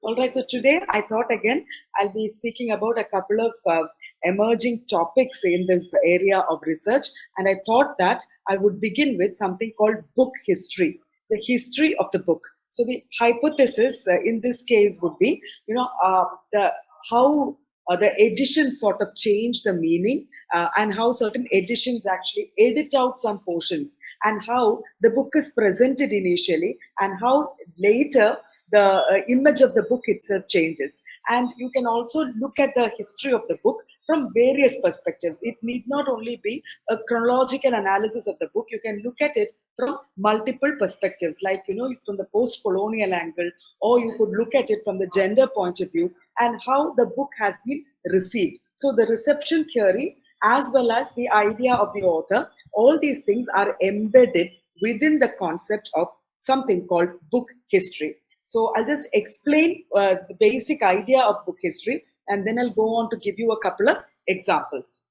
All right, so today I thought again I'll be speaking about a couple of emerging topics in this area of research, and I thought that I would begin with something called book history, the history of the book. So the hypothesis in this case would be, the how the editions sort of change the meaning, and how certain editions actually edit out some portions, and how the book is presented initially, and how later the image of the book itself changes. And you can also look at the history of the book from various perspectives. It need not only be a chronological analysis of the book, you can look at it from multiple perspectives, like, from the post-colonial angle, or you could look at it from the gender point of view, and how the book has been received. So the reception theory, as well as the idea of the author, all these things are embedded within the concept of something called book history. So I'll just explain the basic idea of book history, and then I'll go on to give you a couple of examples.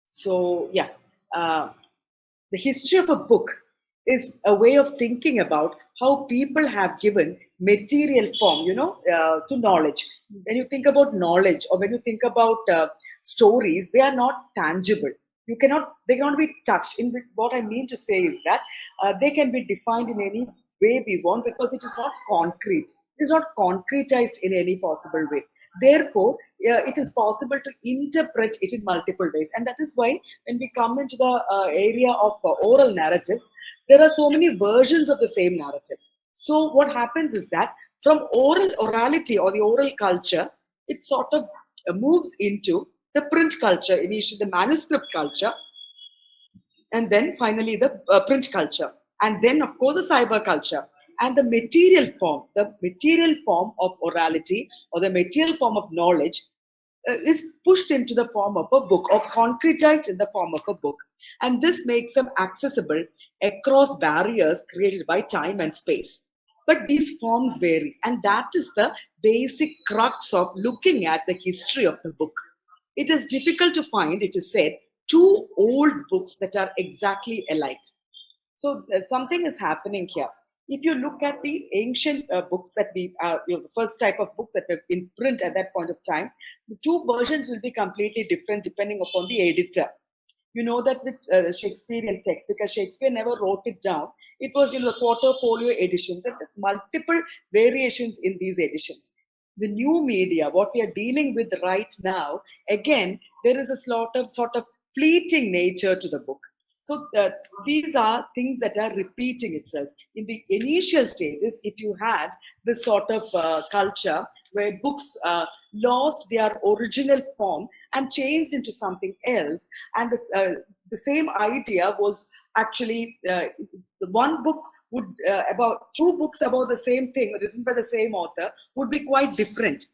So yeah, the history of a book is a way of thinking about how people have given material form, to knowledge. When you think about knowledge, or when you think about stories, they are not tangible. They cannot be touched. What I mean to say is that they can be defined in any way we want, because it is not concrete. It is not concretized in any possible way. Therefore, it is possible to interpret it in multiple ways. And that is why when we come into the area of oral narratives, there are so many versions of the same narrative. So what happens is that from orality or the oral culture, it sort of moves into the print culture, initially the manuscript culture, and then finally the print culture, and then of course the cyber culture. And the material form of orality, or the material form of knowledge, is pushed into the form of a book, or concretized in the form of a book. And this makes them accessible across barriers created by time and space. But these forms vary, and that is the basic crux of looking at the history of the book. It is difficult to find, it is said, two old books that are exactly alike. So something is happening here. If you look at the ancient books that the first type of books that were in print at that point of time, the two versions will be completely different depending upon the editor. You know that with Shakespearean text, because Shakespeare never wrote it down, it was the quarter folio editions, and multiple variations in these editions. The new media, what we are dealing with right now, again, there is a sort of fleeting nature to the book. So these are things that are repeating itself. In the initial stages, if you had this sort of culture where books lost their original form and changed into something else, and the same idea was actually one book would about two books about the same thing written by the same author would be quite different.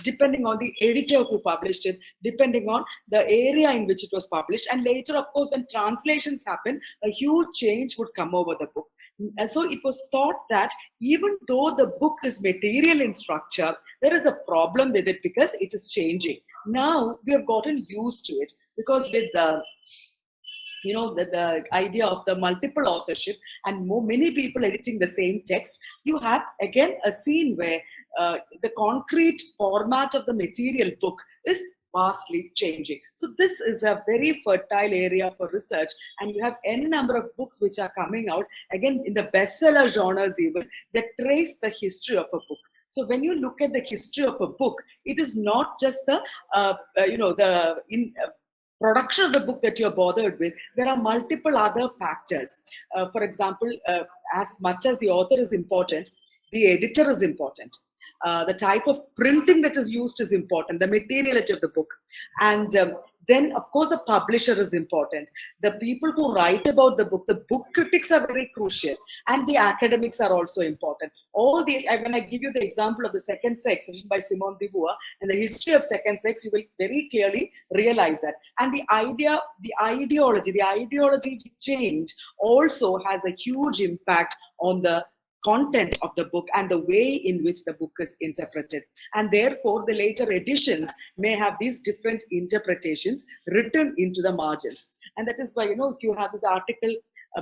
Depending on the editor who published it, depending on the area in which it was published. And later, of course, when translations happen, a huge change would come over the book. And so it was thought that even though the book is material in structure, there is a problem with it because it is changing. Now we have gotten used to it, because with the idea of the multiple authorship and many people editing the same text, you have again a scene where the concrete format of the material book is vastly changing. So this is a very fertile area for research, and you have n number of books which are coming out again in the bestseller genres even, that trace the history of a book. So when you look at the history of a book, it is not just the production of the book that you're bothered with. There are multiple other factors. For example, as much as the author is important, the editor is important. The type of printing that is used is important, the materiality of the book. And then, of course, the publisher is important. The people who write about the book critics are very crucial, and the academics are also important. When I give you the example of The Second Sex, written by Simone de Beauvoir, and the history of second sex, you will very clearly realize that. And the ideology to change also has a huge impact on the content of the book and the way in which the book is interpreted. And therefore, the later editions may have these different interpretations written into the margins. And that is why, if you have this article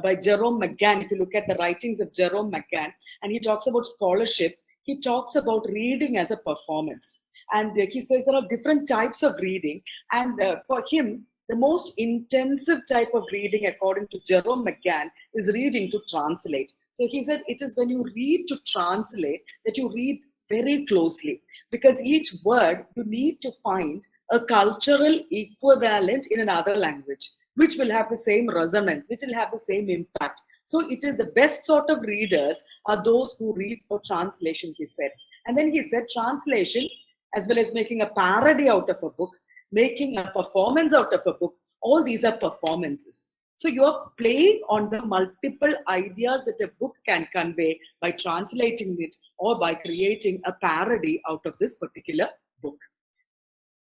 by Jerome McGann, if you look at the writings of Jerome McGann, and he talks about scholarship, he talks about reading as a performance. And he says there are different types of reading. And for him, the most intensive type of reading, according to Jerome McGann, is reading to translate. So he said it is when you read to translate that you read very closely, because each word you need to find a cultural equivalent in another language, which will have the same resonance, which will have the same impact. So it is the best sort of readers are those who read for translation, he said. And then he said translation, as well as making a parody out of a book, making a performance out of a book, all these are performances. So you're playing on the multiple ideas that a book can convey by translating it or by creating a parody out of this particular book.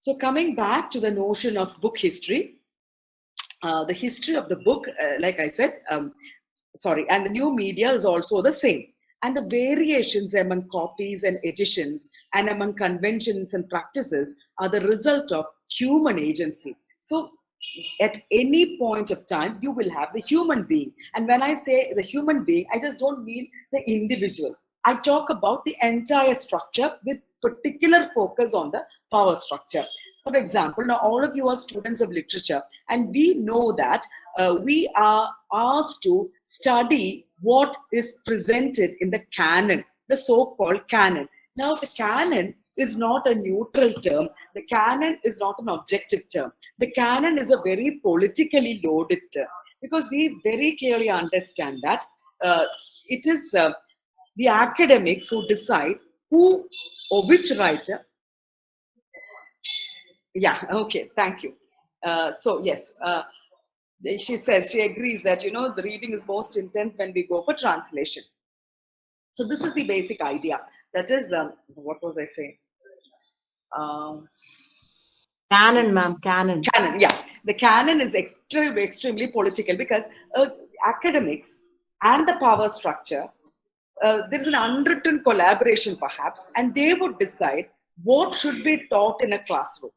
So coming back to the notion of book history, the history of the book, like I said, and the new media is also the same. And the variations among copies and editions and among conventions and practices are the result of human agency. So at any point of time, you will have the human being. And when I say the human being, I just don't mean the individual. I talk about the entire structure with particular focus on the power structure. For example, now all of you are students of literature, and we know that we are asked to study what is presented in the canon, the so-called canon. Now, the canon is not a neutral term. The canon is not an objective term. The canon is a very politically loaded term, because we very clearly understand that it is the academics who decide who or which writer. Yeah, okay, thank you. So yes, she says she agrees that, the reading is most intense when we go for translation. So this is the basic idea. That is, what was I saying? Canon, ma'am, canon. Canon, yeah. The canon is extremely political, because academics and the power structure, there is an unwritten collaboration perhaps, and they would decide what should be taught in a classroom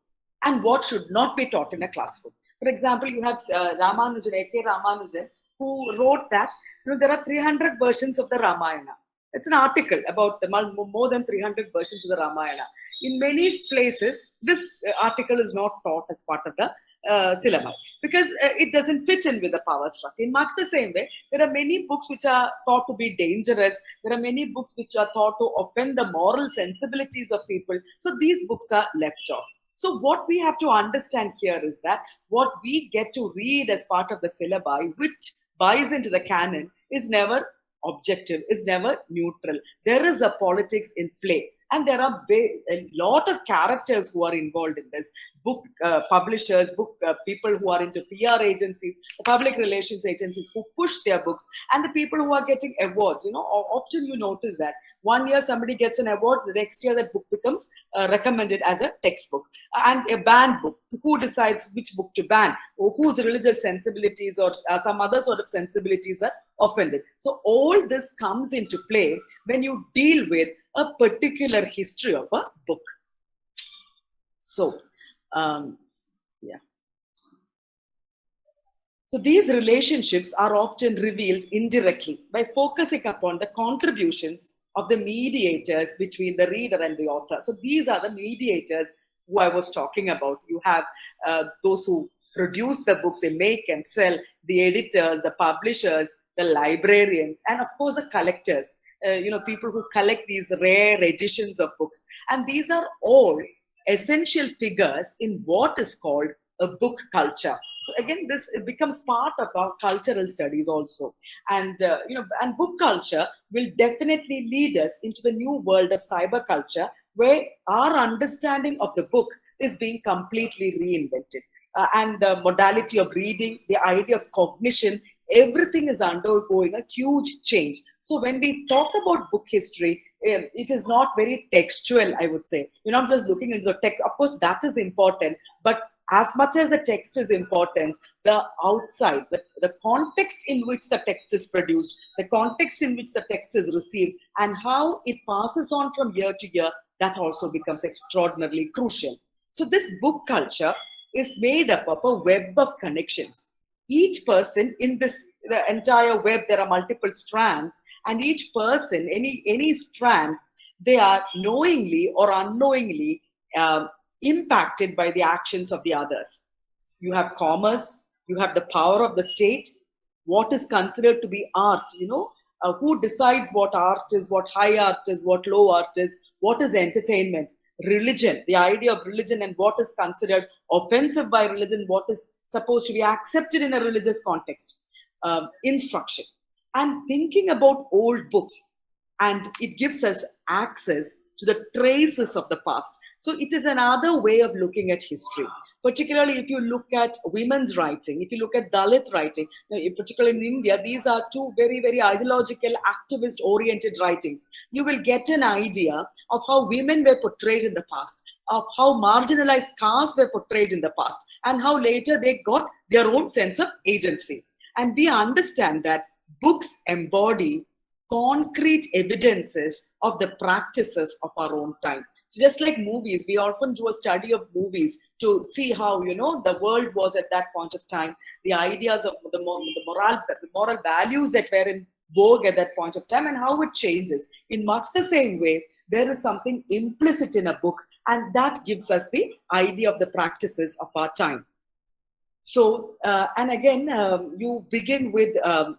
and what should not be taught in a classroom. For example, you have Ramanujan, A.K. Ramanujan, who wrote that there are 300 versions of the Ramayana. It's an article about more than 300 versions of the Ramayana. In many places, this article is not taught as part of the syllabus, because it doesn't fit in with the power structure. In much the same way, there are many books which are thought to be dangerous. There are many books which are thought to offend the moral sensibilities of people. So these books are left off. So what we have to understand here is that what we get to read as part of the syllabi, which buys into the canon, is never objective, is never neutral. There is a politics in play. And there are a lot of characters who are involved in this. Book publishers, book people who are into PR agencies, public relations agencies who push their books, and the people who are getting awards. Often you notice that one year somebody gets an award, the next year that book becomes recommended as a textbook. And a banned book, who decides which book to ban, or whose religious sensibilities or some other sort of sensibilities are offended. So all this comes into play when you deal with a particular history of a book. So, yeah. So these relationships are often revealed indirectly by focusing upon the contributions of the mediators between the reader and the author. So these are the mediators who I was talking about. You have those who produce the books, they make and sell, the editors, the publishers, the librarians, and of course the collectors. People who collect these rare editions of books. And these are all essential figures in what is called a book culture. So again, this becomes part of our cultural studies also. And, and book culture will definitely lead us into the new world of cyber culture, where our understanding of the book is being completely reinvented. And the modality of reading, the idea of cognition, everything is undergoing a huge change. So when we talk about book history, it is not very textual, I would say. You're not just looking into the text. Of course, that is important. But as much as the text is important, the outside, the context in which the text is produced, the context in which the text is received, and how it passes on from year to year, that also becomes extraordinarily crucial. So this book culture is made up of a web of connections. Each person in the entire web, there are multiple strands, and each person, any strand they are knowingly or unknowingly impacted by the actions of the others. You have commerce, you have the power of the state, what is considered to be art, who decides what art is, what high art is, what low art is, what is entertainment, religion, the idea of religion and what is considered offensive by religion, what is supposed to be accepted in a religious context, instruction, and thinking about old books. And it gives us access to the traces of the past. So it is another way of looking at history, particularly if you look at women's writing, if you look at Dalit writing, particularly in India, these are two very, very ideological, activist-oriented writings. You will get an idea of how women were portrayed in the past, of how marginalized castes were portrayed in the past, and how later they got their own sense of agency. And we understand that books embody concrete evidences of the practices of our own time. So just like movies, we often do a study of movies to see how, the world was at that point of time, the ideas of the moral values that were in vogue at that point of time, and how it changes. In much the same way, there is something implicit in a book, and that gives us the idea of the practices of our time. So, and again, you begin with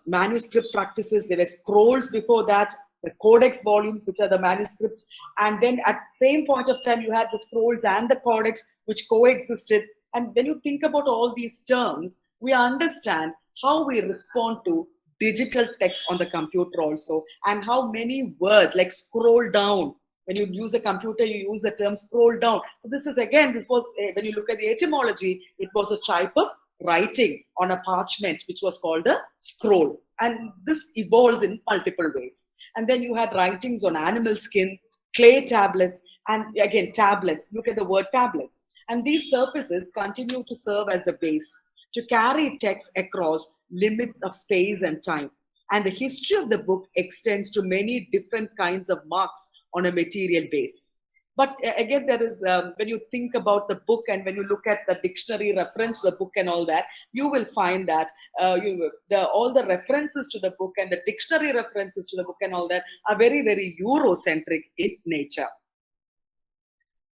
manuscript practices. There were scrolls before that, the codex volumes, which are the manuscripts. And then at the same point of time, you had the scrolls and the codex, which coexisted. And when you think about all these terms, we understand how we respond to digital text on the computer also, and how many words like scroll down. When you use a computer, you use the term scroll down. So this is, again, this was, when you look at the etymology, it was a type of writing on a parchment, which was called a scroll. And this evolves in multiple ways. And then you had writings on animal skin, clay tablets, and again, tablets. Look at the word tablets. And these surfaces continue to serve as the base to carry text across limits of space and time. And the history of the book extends to many different kinds of marks on a material base. But again, there is, when you think about the book and when you look at the dictionary reference to the book and all that, you will find that all the references to the book and the dictionary references to the book and all that are very, very Eurocentric in nature.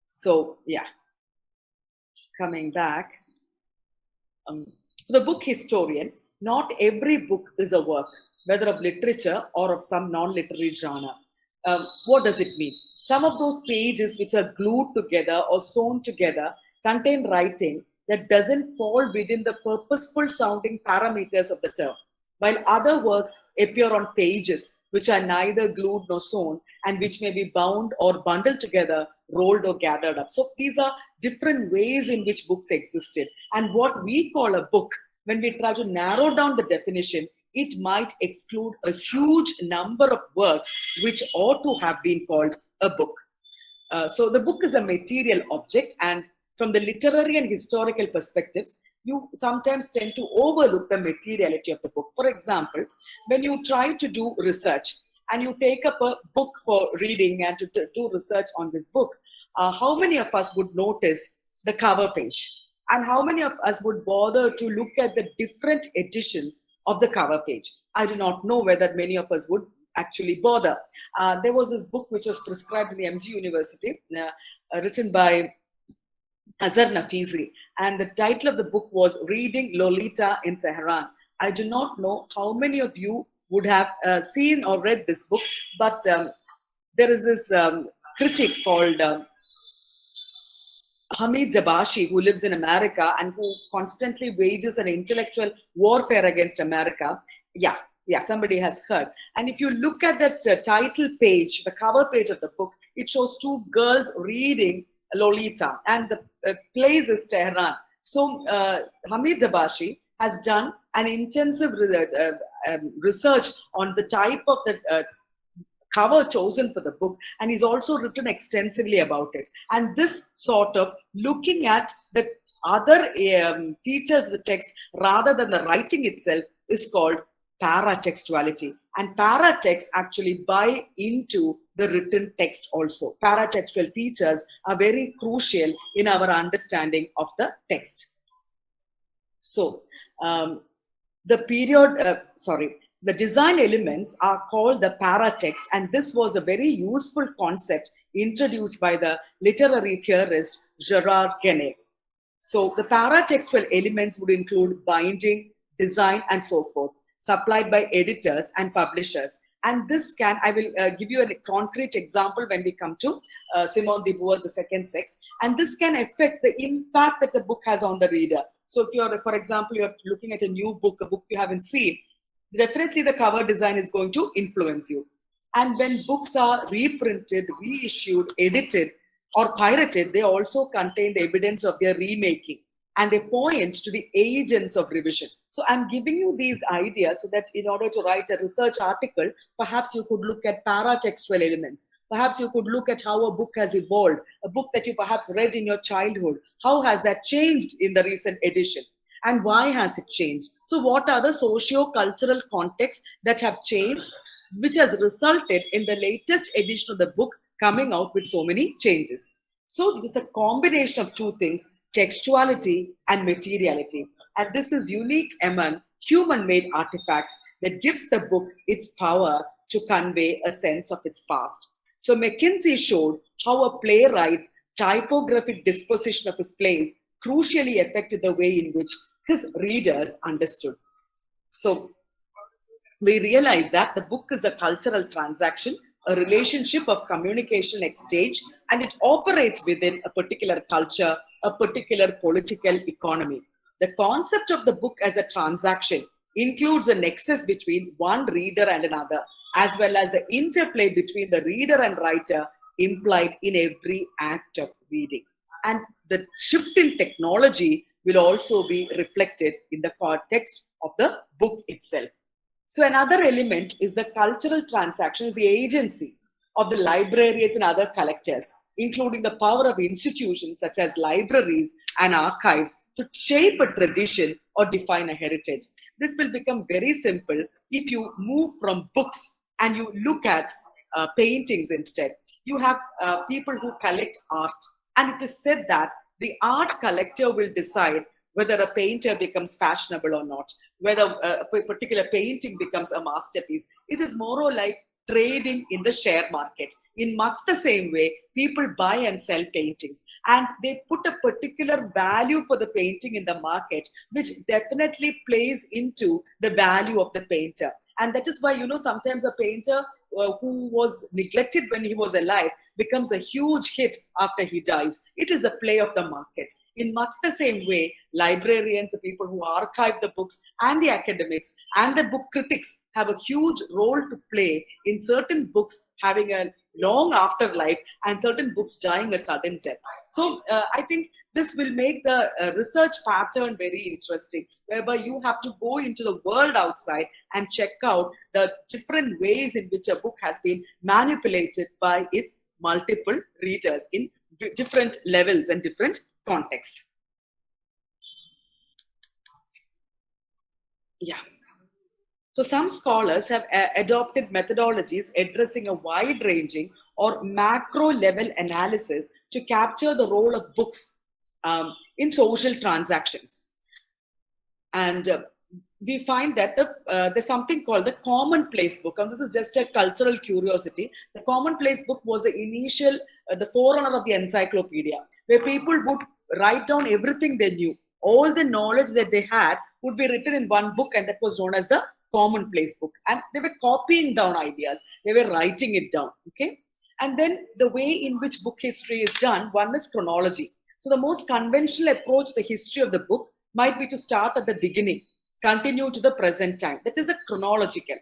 So, yeah. Coming back, the book historian, not every book is a work, whether of literature or of some non-literary genre. What does it mean? Some of those pages which are glued together or sewn together contain writing that doesn't fall within the purposeful sounding parameters of the term, while other works appear on pages which are neither glued nor sewn and which may be bound or bundled together, rolled or gathered up. So these are different ways in which books existed. And what we call a book, when we try to narrow down the definition, it might exclude a huge number of works which ought to have been called a book. So the book is a material object, and from the literary and historical perspectives, you sometimes tend to overlook the materiality of the book. For example, when you try to do research and you take up a book for reading and to do research on this book, how many of us would notice the cover page? And how many of us would bother to look at the different editions of the cover page? I do not know whether many of us would actually bother. There was this book which was prescribed in the MG University, written by Azhar Nafizi, and the title of the book was Reading Lolita in Tehran. I do not know how many of you would have seen or read this book, but there is this critic called Hamid Dabashi, who lives in America and who constantly wages an intellectual warfare against America. Yeah, somebody has heard. And if you look at that title page, the cover page of the book, it shows two girls reading Lolita, and the place is Tehran. So Hamid Dabashi has done an intensive research on the type of the cover chosen for the book, and he's also written extensively about it. And this sort of looking at the other features of the text rather than the writing itself is called paratextuality. And paratext actually buy into the written text also. Paratextual features are very crucial in our understanding of the text. So the period, The design elements are called the paratext, and this was a very useful concept introduced by the literary theorist Gerard Gennet. So the paratextual elements would include binding, design, and so forth, supplied by editors and publishers. And this can, I will give you a concrete example when we come to Simone de Beauvoir's The Second Sex. And this can affect the impact that the book has on the reader. So if you're, for example, you're looking at a new book, a book you haven't seen, definitely the cover design is going to influence you. And when books are reprinted, reissued, edited, or pirated, they also contain the evidence of their remaking, and they point to the agents of revision. So I'm giving you these ideas so that in order to write a research article, perhaps you could look at paratextual elements. Perhaps you could look at how a book has evolved, a book that you perhaps read in your childhood. How has that changed in the recent edition? And why has it changed? So what are the socio-cultural contexts that have changed, which has resulted in the latest edition of the book coming out with so many changes? So it is a combination of two things, textuality and materiality. And this is unique among human-made artifacts that gives the book its power to convey a sense of its past. So McKinsey showed how a playwright's typographic disposition of his plays crucially affected the way in which his readers understood. So we realize that the book is a cultural transaction, a relationship of communication exchange, and it operates within a particular culture, a particular political economy. The concept of the book as a transaction includes a nexus between one reader and another, as well as the interplay between the reader and writer implied in every act of reading. And the shift in technology will also be reflected in the context of the book itself. So another element is the cultural transaction, is the agency of the librarians and other collectors, including the power of institutions such as libraries and archives to shape a tradition or define a heritage. This will become very simple if you move from books and you look at paintings instead. You have people who collect art, and it is said that the art collector will decide whether a painter becomes fashionable or not, whether a particular painting becomes a masterpiece. It is more or like trading in the share market. In much the same way, people buy and sell paintings, and they put a particular value for the painting in the market, which definitely plays into the value of the painter. And that is why, sometimes a painter who was neglected when he was alive becomes a huge hit after he dies. It is a play of the market. In much the same way, librarians, the people who archive the books, and the academics and the book critics have a huge role to play in certain books having a long afterlife and certain books dying a sudden death. So I think this will make the research pattern very interesting, whereby you have to go into the world outside and check out the different ways in which a book has been manipulated by its multiple readers in different levels and different contexts. Yeah. So some scholars have adopted methodologies addressing a wide-ranging or macro-level analysis to capture the role of books in social transactions. And we find that there's something called the commonplace book, and this is just a cultural curiosity. The commonplace book was the initial, the forerunner of the encyclopedia, where people would write down everything they knew. All the knowledge that they had would be written in one book, and that was known as the commonplace book. And they were copying down ideas, they were writing it down. Okay. And then the way in which book history is done, one is chronology. So the most conventional approach to the history of the book might be to start at the beginning, continue to the present time. That is a chronological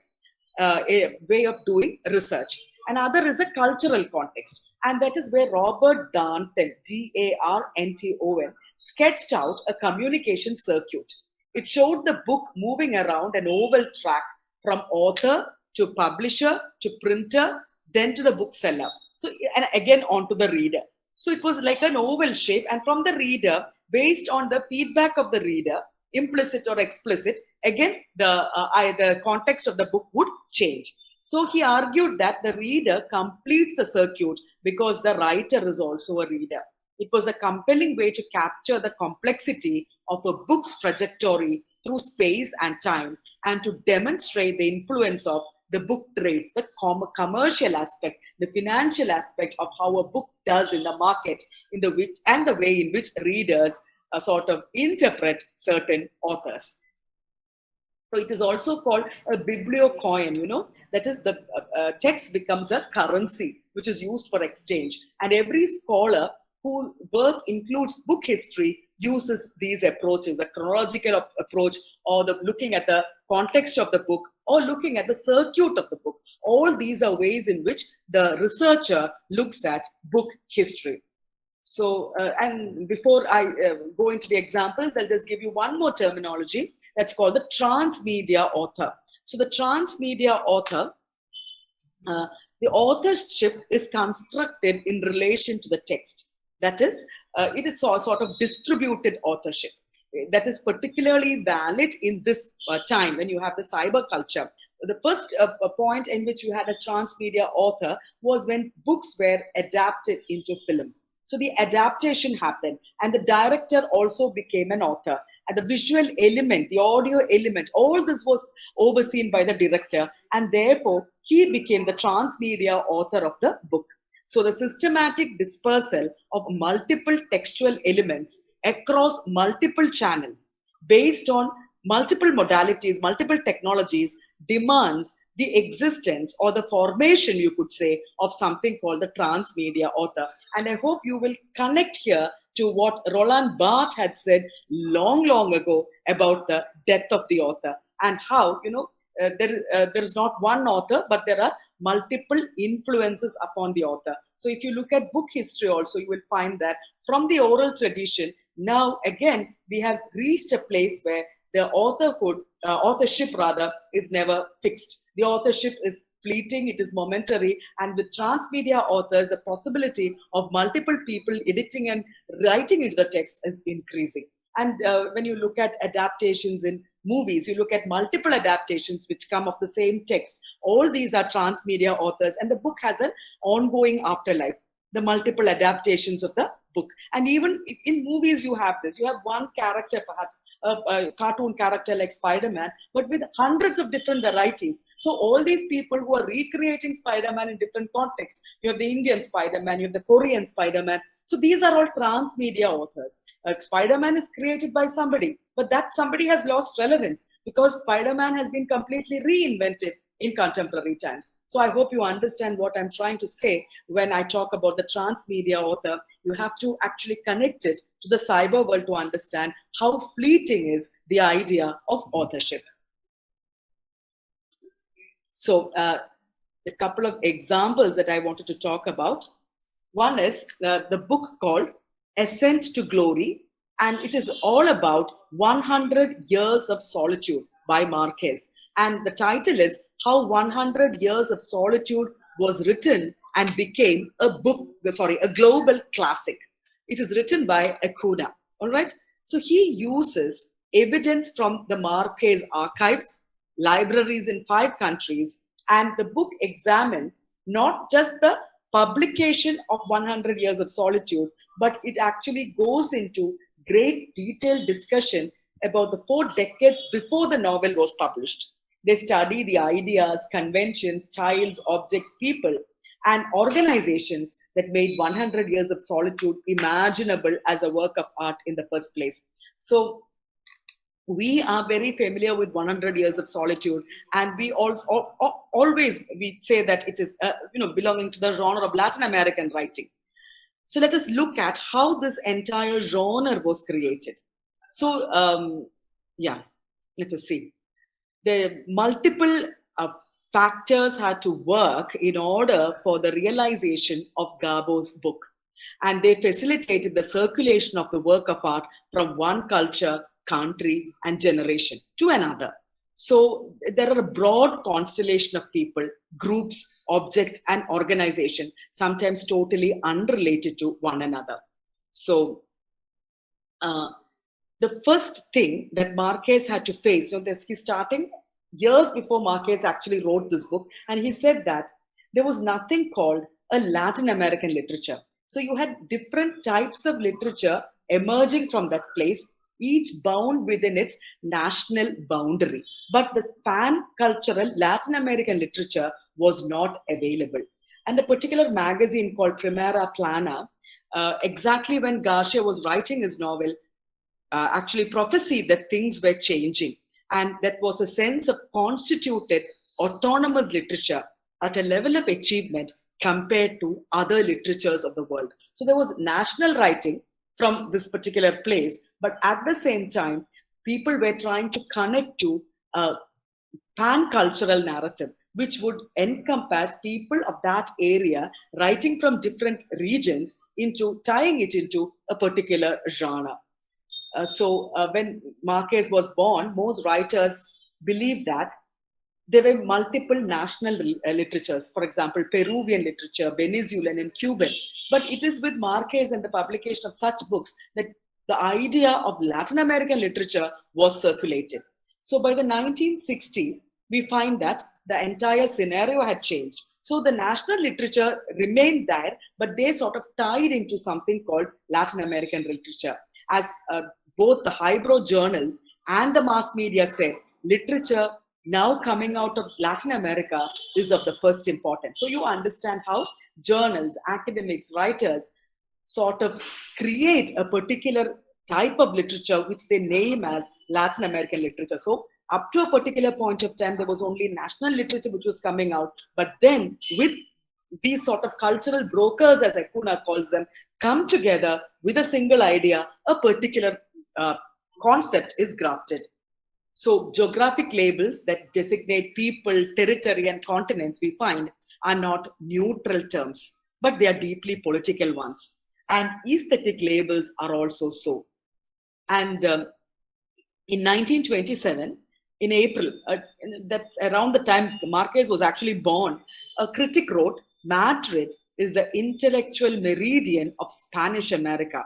a way of doing research. Another is the cultural context, and that is where Robert Darnton, Darnton, sketched out a communication circuit. It showed the book moving around an oval track from author to publisher to printer, then to the bookseller. So, and again onto the reader. So it was like an oval shape, and from the reader, based on the feedback of the reader, implicit or explicit, again the context of the book would change. So he argued that the reader completes the circuit because the writer is also a reader. It was a compelling way to capture the complexity of a book's trajectory through space and time, and to demonstrate the influence of the book trades, the commercial aspect, the financial aspect of how a book does in the market, in the which and the way in which readers sort of interpret certain authors. So it is also called a bibliocoin, that is the text becomes a currency which is used for exchange. And every scholar whose work includes book history uses these approaches, the chronological approach, or the looking at the context of the book, or looking at the circuit of the book. All these are ways in which the researcher looks at book history. So, and before I go into the examples, I'll just give you one more terminology that's called the transmedia author. So the transmedia author, the authorship is constructed in relation to the text. That is, it is sort of distributed authorship. That is particularly valid in this time when you have the cyber culture. The first point in which you had a transmedia author was when books were adapted into films. So the adaptation happened, and the director also became an author. And the visual element, the audio element, all this was overseen by the director, and therefore he became the transmedia author of the book. So the systematic dispersal of multiple textual elements across multiple channels based on multiple modalities, multiple technologies demands the existence or the formation, you could say, of something called the transmedia author. And I hope you will connect here to what Roland Barthes had said long ago about the death of the author, and how, there is not one author, but there are multiple influences upon the author. So if you look at book history also, you will find that from the oral tradition, now again, we have reached a place where the authorship is never fixed. The authorship is fleeting, it is momentary, and with transmedia authors, the possibility of multiple people editing and writing into the text is increasing. And when you look at adaptations in movies, you look at multiple adaptations which come of the same text. All these are transmedia authors, and the book has an ongoing afterlife, the multiple adaptations of the book. And even in movies, you have this. You have one character, perhaps a cartoon character like Spider-Man, but with hundreds of different varieties. So all these people who are recreating Spider-Man in different contexts. You have the Indian Spider-Man, you have the Korean Spider-Man. So these are all transmedia authors. Spider-Man is created by somebody, but that somebody has lost relevance because Spider-Man has been completely reinvented in contemporary times. So I hope you understand what I'm trying to say when I talk about the transmedia author. You have to actually connect it to the cyber world to understand how fleeting is the idea of authorship. So a couple of examples that I wanted to talk about. One is the book called ASCENT to Glory, and it is all about 100 Years of Solitude by Marquez. And the title is How 100 Years of Solitude Was Written and Became a global classic. It is written by Acuna. All right. So he uses evidence from the Marquez archives, libraries in 5 countries, and the book examines not just the publication of 100 Years of Solitude, but it actually goes into great detailed discussion about the 4 decades before the novel was published. They study the ideas, conventions, styles, objects, people, and organizations that made 100 Years of Solitude imaginable as a work of art in the first place. So we are very familiar with 100 Years of Solitude, and we always say that it is belonging to the genre of Latin American writing. So let us look at how this entire genre was created. So let us see. The multiple factors had to work in order for the realization of Gabo's book. And they facilitated the circulation of the work of art from one culture, country, and generation to another. So there are a broad constellation of people, groups, objects, and organizations, sometimes totally unrelated to one another. So the first thing that Marquez had to face, so he's starting years before Marquez actually wrote this book, and he said that there was nothing called a Latin American literature. So you had different types of literature emerging from that place, each bound within its national boundary. But the pan-cultural Latin American literature was not available. And a particular magazine called Primera Plana, exactly when Garcia was writing his novel, actually prophesied that things were changing. And that was a sense of constituted autonomous literature at a level of achievement compared to other literatures of the world. So there was national writing from this particular place, but at the same time, people were trying to connect to a pan-cultural narrative, which would encompass people of that area writing from different regions into tying it into a particular genre. When Marquez was born, most writers believed that there were multiple national literatures, for example, Peruvian literature, Venezuelan, and Cuban. But it is with Marquez and the publication of such books that the idea of Latin American literature was circulated. So by the 1960s, we find that the entire scenario had changed. So the national literature remained there, but they sort of tied into something called Latin American literature. As both the highbrow journals and the mass media said, literature now coming out of Latin America is of the first importance. So you understand how journals, academics, writers sort of create a particular type of literature which they name as Latin American literature. So up to a particular point of time, there was only national literature which was coming out. But then with these sort of cultural brokers, as Acuna calls them, come together with a single idea, a particular concept is grafted. So geographic labels that designate people, territory, and continents, we find, are not neutral terms, but they are deeply political ones. And aesthetic labels are also so. And in 1927, in April, that's around the time Marquez was actually born, a critic wrote, Madrid is the intellectual meridian of Spanish America.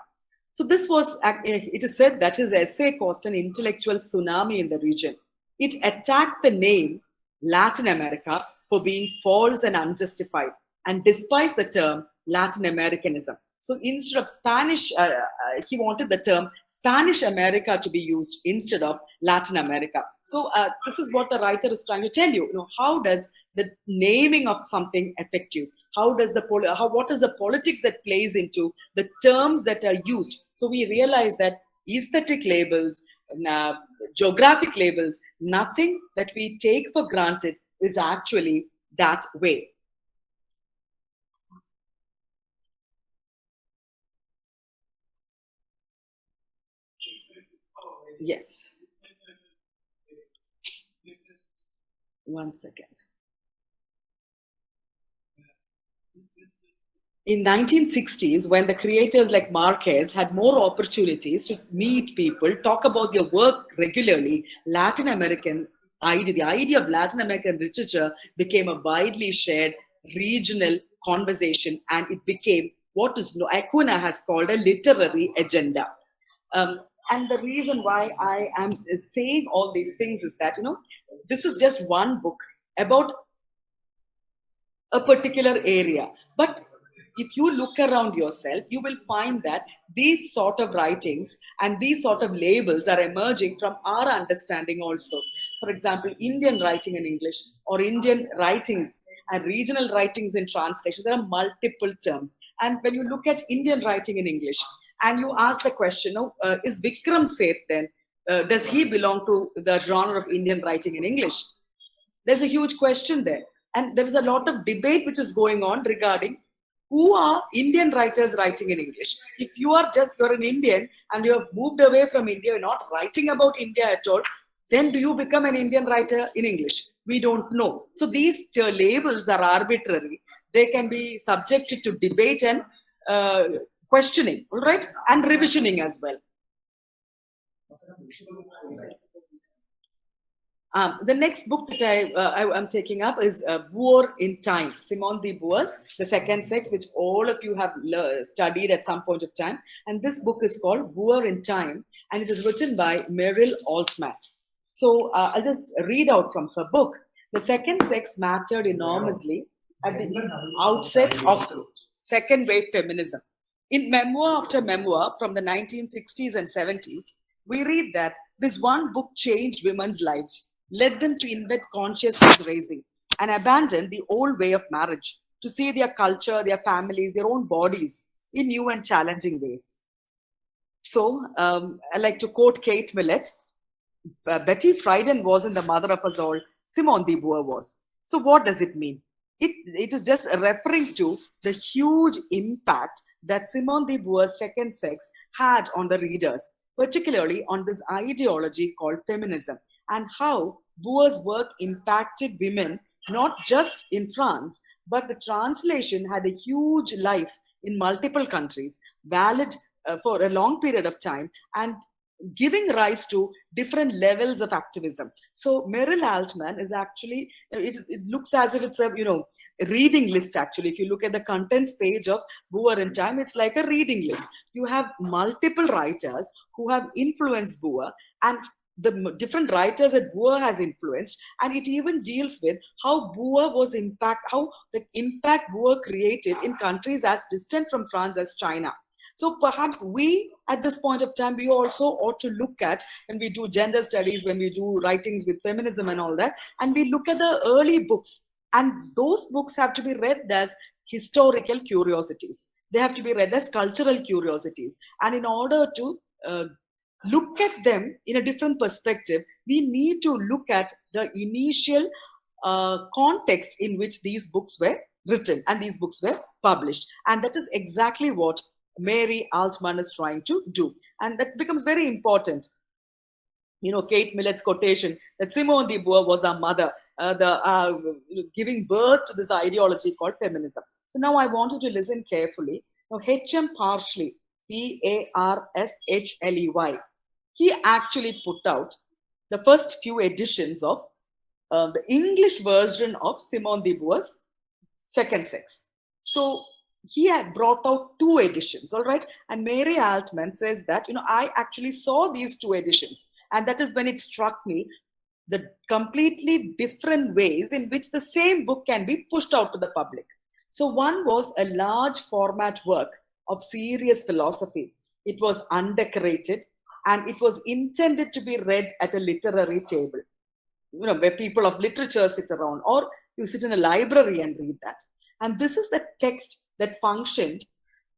So this was, it is said that his essay caused an intellectual tsunami in the region. It attacked the name Latin America for being false and unjustified, and despised the term Latin Americanism. So instead of Spanish, he wanted the term Spanish America to be used instead of Latin America. So this is what the writer is trying to tell you. How does the naming of something affect you? How does what is the politics that plays into the terms that are used? So we realize that aesthetic labels, geographic labels, nothing that we take for granted is actually that way. Yes. One second. In 1960s, when the creators like Marquez had more opportunities to meet people, talk about their work regularly, Latin American idea, the idea of Latin American literature became a widely shared regional conversation, and it became what Acuna has called a literary agenda. And the reason why I am saying all these things is that, this is just one book about a particular area. But if you look around yourself, you will find that these sort of writings and these sort of labels are emerging from our understanding also. For example, Indian writing in English or Indian writings and regional writings in translation, there are multiple terms. And when you look at Indian writing in English and you ask the question, is Vikram Seth then, does he belong to the genre of Indian writing in English? There's a huge question there. And there is a lot of debate which is going on regarding who are Indian writers writing in English. If you're an Indian and you have moved away from India, you're not writing about India at all, then do you become an Indian writer in English? We don't know. So these labels are arbitrary. They can be subjected to debate and questioning, all right? And revisioning as well. The next book that I'm taking up is Boer in Time, Simone de Beauer's The Second Sex, which all of you have studied at some point of time. And this book is called Boer in Time, and it is written by Meryl Altman. So I'll just read out from her book. The second sex mattered enormously at the outset of second wave feminism. In memoir after memoir from the 1960s and 70s, we read that this one book changed women's lives, led them to invent consciousness raising, and abandon the old way of marriage to see their culture, their families, their own bodies in new and challenging ways. So, I like to quote Kate Millett. Betty Friedan wasn't the mother of us all, Simone de Beauvoir was. So, what does it mean? It is just referring to the huge impact that Simone de Beauvoir's Second Sex had on the readers, particularly on this ideology called feminism, and how Beauvoir's work impacted women not just in France, but the translation had a huge life in multiple countries, valid for a long period of time, and giving rise to different levels of activism. So Merrill Altman is actually, it looks as if it's a, a reading list actually. If you look at the contents page of Beauvoir in Time, it's like a reading list. You have multiple writers who have influenced Beauvoir, and the different writers that Beauvoir has influenced, and it even deals with how Beauvoir was how the impact Beauvoir created in countries as distant from France as China. So perhaps we, at this point of time, we also ought to look at, when we do gender studies, when we do writings with feminism and all that, and we look at the early books, and those books have to be read as historical curiosities. They have to be read as cultural curiosities. And in order to look at them in a different perspective, we need to look at the initial context in which these books were written and these books were published. And that is exactly what Mary Altman is trying to do. And that becomes very important. Kate Millett's quotation that Simone de Beauvoir was our mother, giving birth to this ideology called feminism. So now I want you to listen carefully. Now, H.M. Parsley, P-A-R-S-H-L-E-Y, he actually put out the first few editions of the English version of Simone de Beauvoir's Second Sex. So he had brought out two editions, all right? And Mary Altman says that, I actually saw these two editions. And that is when it struck me the completely different ways in which the same book can be pushed out to the public. So one was a large format work of serious philosophy. It was undecorated, and it was intended to be read at a literary table, where people of literature sit around, or you sit in a library and read that. And this is the text that functioned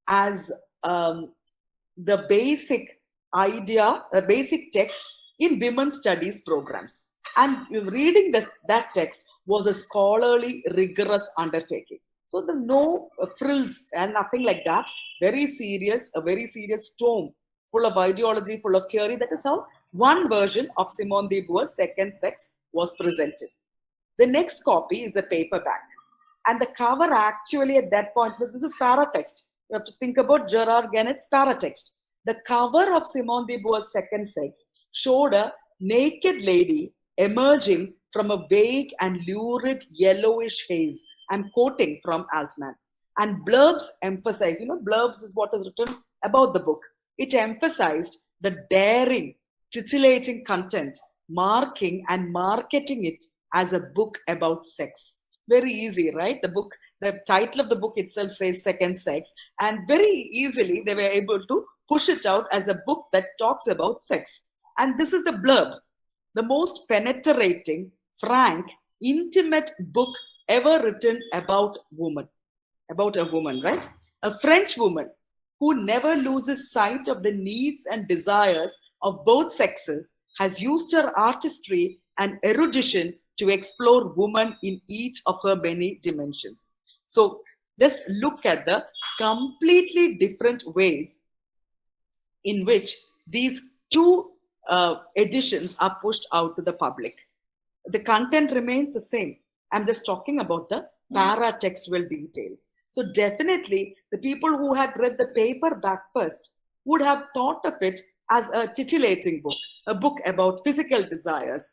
as the basic idea, a basic text in women's studies programs. And reading that text was a scholarly, rigorous undertaking. So the no frills and nothing like that. Very serious, a very serious tome, full of ideology, full of theory. That is how one version of Simone de Beauvoir's Second Sex was presented. The next copy is a paperback. And the cover actually at that point, this is paratext. You have to think about Gerard Genet's paratext. The cover of Simone de Beauvoir's Second Sex showed a naked lady emerging from a vague and lurid yellowish haze. I'm quoting from Altman. And blurbs emphasize, blurbs is what is written about the book. It emphasized the daring, titillating content, marking and marketing it as a book about sex. Very easy, right? The title of the book itself says Second Sex, and very easily they were able to push it out as a book that talks about sex. And this is the blurb: the most penetrating, frank, intimate book ever written about a woman, right? A French woman who never loses sight of the needs and desires of both sexes has used her artistry and erudition to explore woman in each of her many dimensions. So just look at the completely different ways in which these two editions are pushed out to the public. The content remains the same. I'm just talking about the paratextual details. So definitely the people who had read the paperback first would have thought of it as a titillating book, a book about physical desires,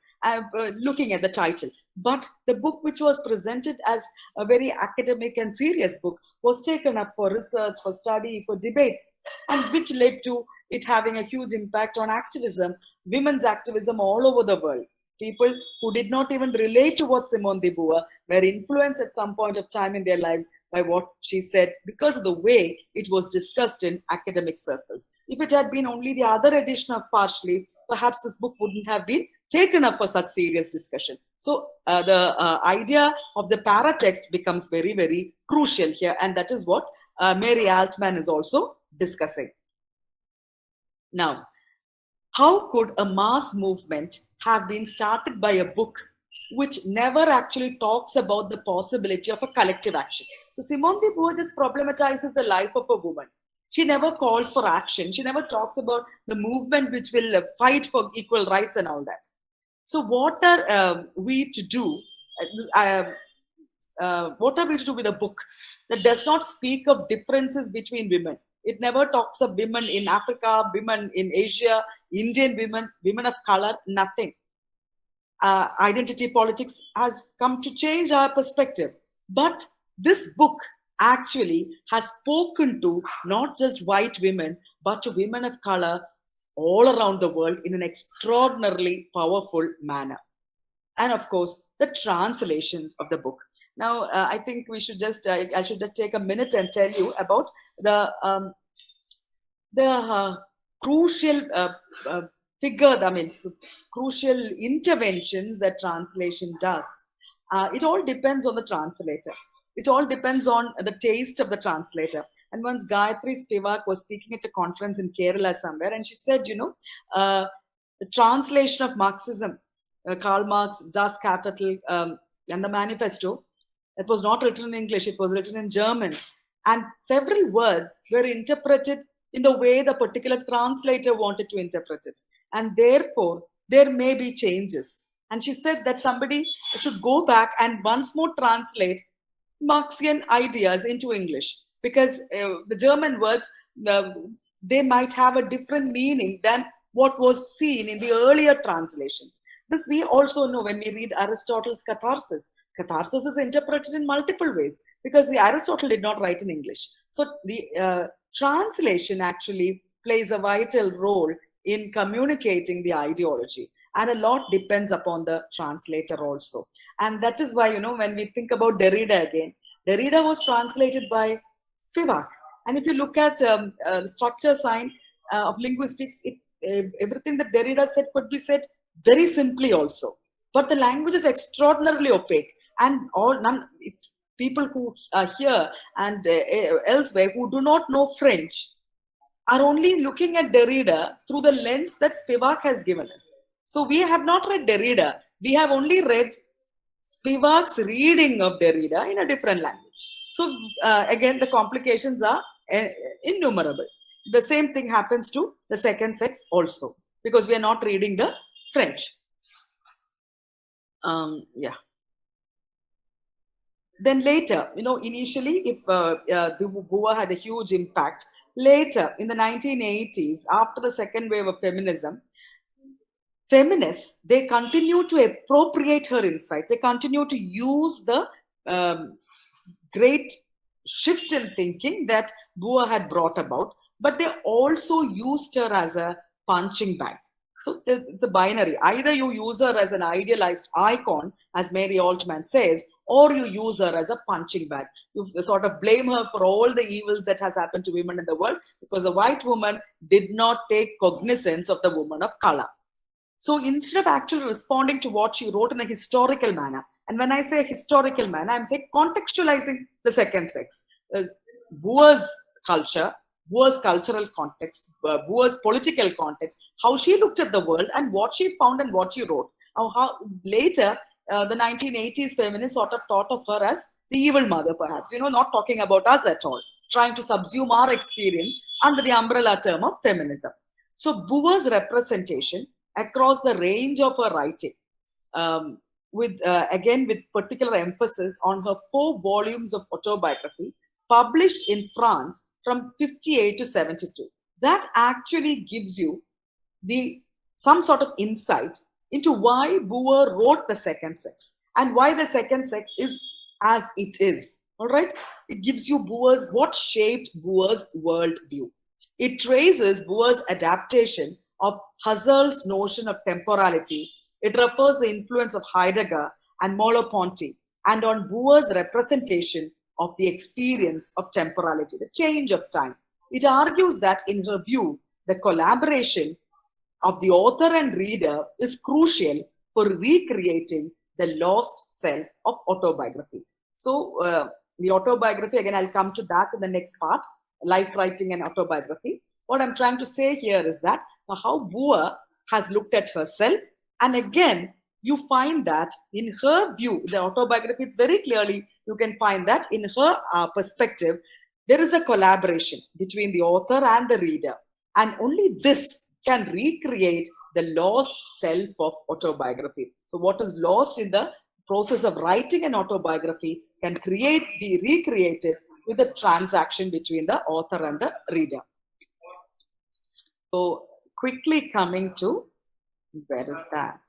looking at the title. But the book which was presented as a very academic and serious book was taken up for research, for study, for debates, and which led to it having a huge impact on activism, women's activism all over the world. People who did not even relate to what Simone de Beauvoir were influenced at some point of time in their lives by what she said because of the way it was discussed in academic circles. If it had been only the other edition of Partially, perhaps this book wouldn't have been taken up for such serious discussion. So the idea of the paratext becomes very, very crucial here, and that is what Mary Altman is also discussing. Now, how could a mass movement have been started by a book which never actually talks about the possibility of a collective action? So Simone de Beauvoir just problematizes the life of a woman. She never calls for action. She never talks about the movement which will fight for equal rights and all that. So what are we to do? What are we to do with a book that does not speak of differences between women? It never talks of women in Africa, women in Asia, Indian women, women of color, nothing. Identity politics has come to change our perspective. But this book actually has spoken to not just white women, but to women of color all around the world in an extraordinarily powerful manner. And of course, the translations of the book. Now, I think we should just, I should just take a minute and tell you about the crucial figure, I mean, crucial interventions that translation does. It all depends on the translator. It all depends on the taste of the translator. And once Gayatri Spivak was speaking at a conference in Kerala somewhere, and she said, the translation of Marxism, Karl Marx, Das Kapital, and the Manifesto, it was not written in English, it was written in German. And several words were interpreted in the way the particular translator wanted to interpret it. And therefore, there may be changes. And she said that somebody should go back and once more translate Marxian ideas into English, because the German words, they might have a different meaning than what was seen in the earlier translations. This we also know when we read Aristotle's Catharsis. Catharsis is interpreted in multiple ways because Aristotle did not write in English. So the translation actually plays a vital role in communicating the ideology. And a lot depends upon the translator also. And that is why, when we think about Derrida again, Derrida was translated by Spivak. And if you look at the structure sign of linguistics, everything that Derrida said could be said very simply also. But the language is extraordinarily opaque. And people who are here and elsewhere who do not know French are only looking at Derrida through the lens that Spivak has given us. So we have not read Derrida. We have only read Spivak's reading of Derrida in a different language. So again, the complications are innumerable. The same thing happens to the second sex also, because we are not reading the French. Yeah. Then later, initially, if Beauvoir had a huge impact, later in the 1980s, after the second wave of feminism, feminists, they continue to appropriate her insights. They continue to use the great shift in thinking that Beauvoir had brought about, but they also used her as a punching bag. So it's a binary. Either you use her as an idealized icon, as Mary Altman says, or you use her as a punching bag. You sort of blame her for all the evils that has happened to women in the world because a white woman did not take cognizance of the woman of color. So instead of actually responding to what she wrote in a historical manner, and when I say historical manner, I'm saying contextualizing the second sex. Beauvoir's culture, Beauvoir's cultural context, Beauvoir's political context, how she looked at the world and what she found and what she wrote. How later, the 1980s feminists sort of thought of her as the evil mother, perhaps, not talking about us at all, trying to subsume our experience under the umbrella term of feminism. So Beauvoir's representation across the range of her writing, with particular emphasis on her 4 volumes of autobiography published in France from 58 to 72. That actually gives you some sort of insight into why Beauvoir wrote The Second Sex and why The Second Sex is as it is. All right, it gives you what shaped Beauvoir's worldview. It traces Beauvoir's adaptation of Husserl's notion of temporality It refers the influence of Heidegger and Merleau-Ponty and on Boer's representation of the experience of temporality, the change of time. It argues that, in her view, the collaboration of the author and reader is crucial for recreating the lost self of autobiography. So, the autobiography, again, I'll come to that in the next part, life writing and autobiography. What I'm trying to say here is that how Boer has looked at herself, and again, you find that in her view, the autobiography, it's very clearly, you can find that in her perspective, there is a collaboration between the author and the reader. And only this can recreate the lost self of autobiography. So what is lost in the process of writing an autobiography can be recreated with the transaction between the author and the reader. So quickly coming to, where is that?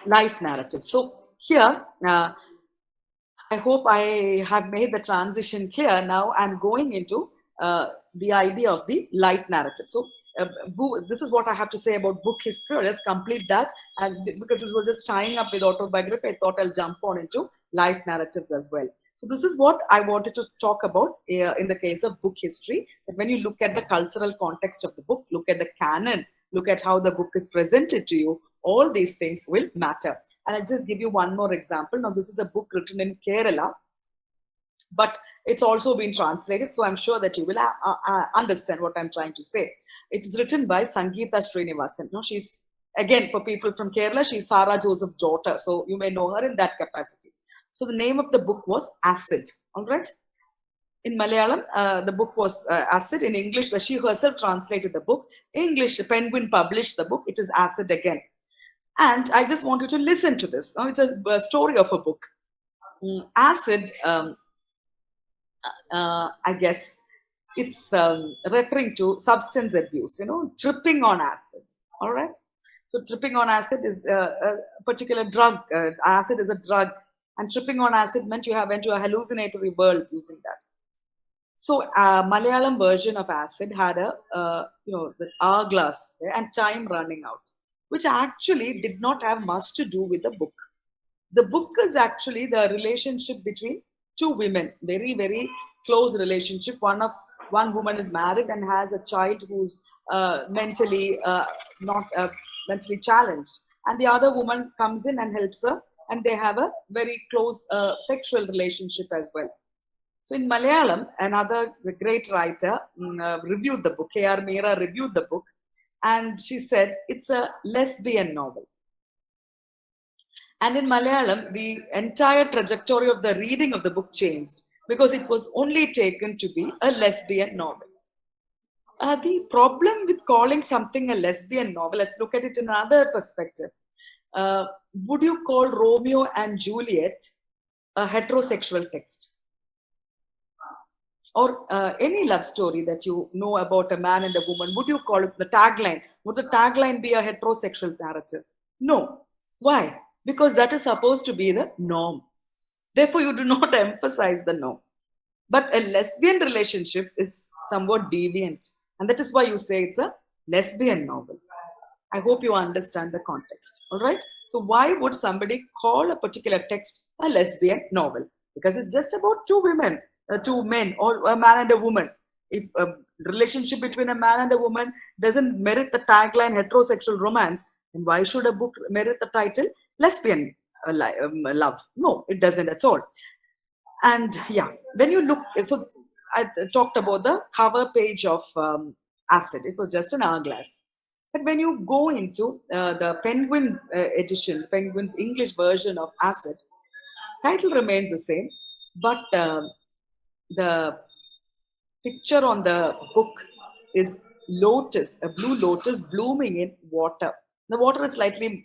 Life narrative. So here, I hope I have made the transition clear. Now I'm going into the idea of the life narrative. So this is what I have to say about book history. Let's complete that. And because it was just tying up with autobiography, I thought I'll jump on into life narratives as well. So this is what I wanted to talk about in the case of book history. That when you look at the cultural context of the book, look at the canon, look at how the book is presented to you, all these things will matter. And I'll just give you one more example. Now, this is a book written in Kerala, but it's also been translated, so I'm sure that you will understand what I'm trying to say. It is written by Sangeeta Srinivasan. No, she's, again, for people from Kerala, she's Sarah Joseph's daughter, so you may know her in that capacity. So the name of the book was ASCENT, all right? In Malayalam, the book was ASCENT. In English, she herself translated the book. English, Penguin published the book. It is ASCENT again. And I just want you to listen to this. Now, it's a story of a book. ASCENT, I guess, it's referring to substance abuse, tripping on acid. All right. So tripping on acid is a particular drug. Acid is a drug. And tripping on acid meant you have went to a hallucinatory world using that. So Malayalam version of ASCENT had the hourglass there and time running out, which actually did not have much to do with the book. The book is actually the relationship between two women, very, very close relationship. One woman is married and has a child who's mentally not mentally challenged, and the other woman comes in and helps her, and they have a very close sexual relationship as well. So in Malayalam, another great writer reviewed the book. K.R. Meera reviewed the book, and she said it's a lesbian novel. And in Malayalam, the entire trajectory of the reading of the book changed because it was only taken to be a lesbian novel. The problem with calling something a lesbian novel, let's look at it in another perspective. Would you call Romeo and Juliet a heterosexual text? Or any love story that you know about a man and a woman, would you call it the tagline? Would the tagline be a heterosexual narrative? No. Why? Because that is supposed to be the norm. Therefore, you do not emphasize the norm. But a lesbian relationship is somewhat deviant. And that is why you say it's a lesbian novel. I hope you understand the context. All right. So why would somebody call a particular text a lesbian novel? Because it's just about two women, two men, or a man and a woman. If a relationship between a man and a woman doesn't merit the tagline heterosexual romance, then why should a book merit the title lesbian love? No, it doesn't at all. And yeah, when you look, so I talked about the cover page of ASCENT. It was just an hourglass. But when you go into the Penguin edition, Penguin's English version of ASCENT, title remains the same, but the picture on the book is lotus, a blue lotus blooming in water. The water is slightly,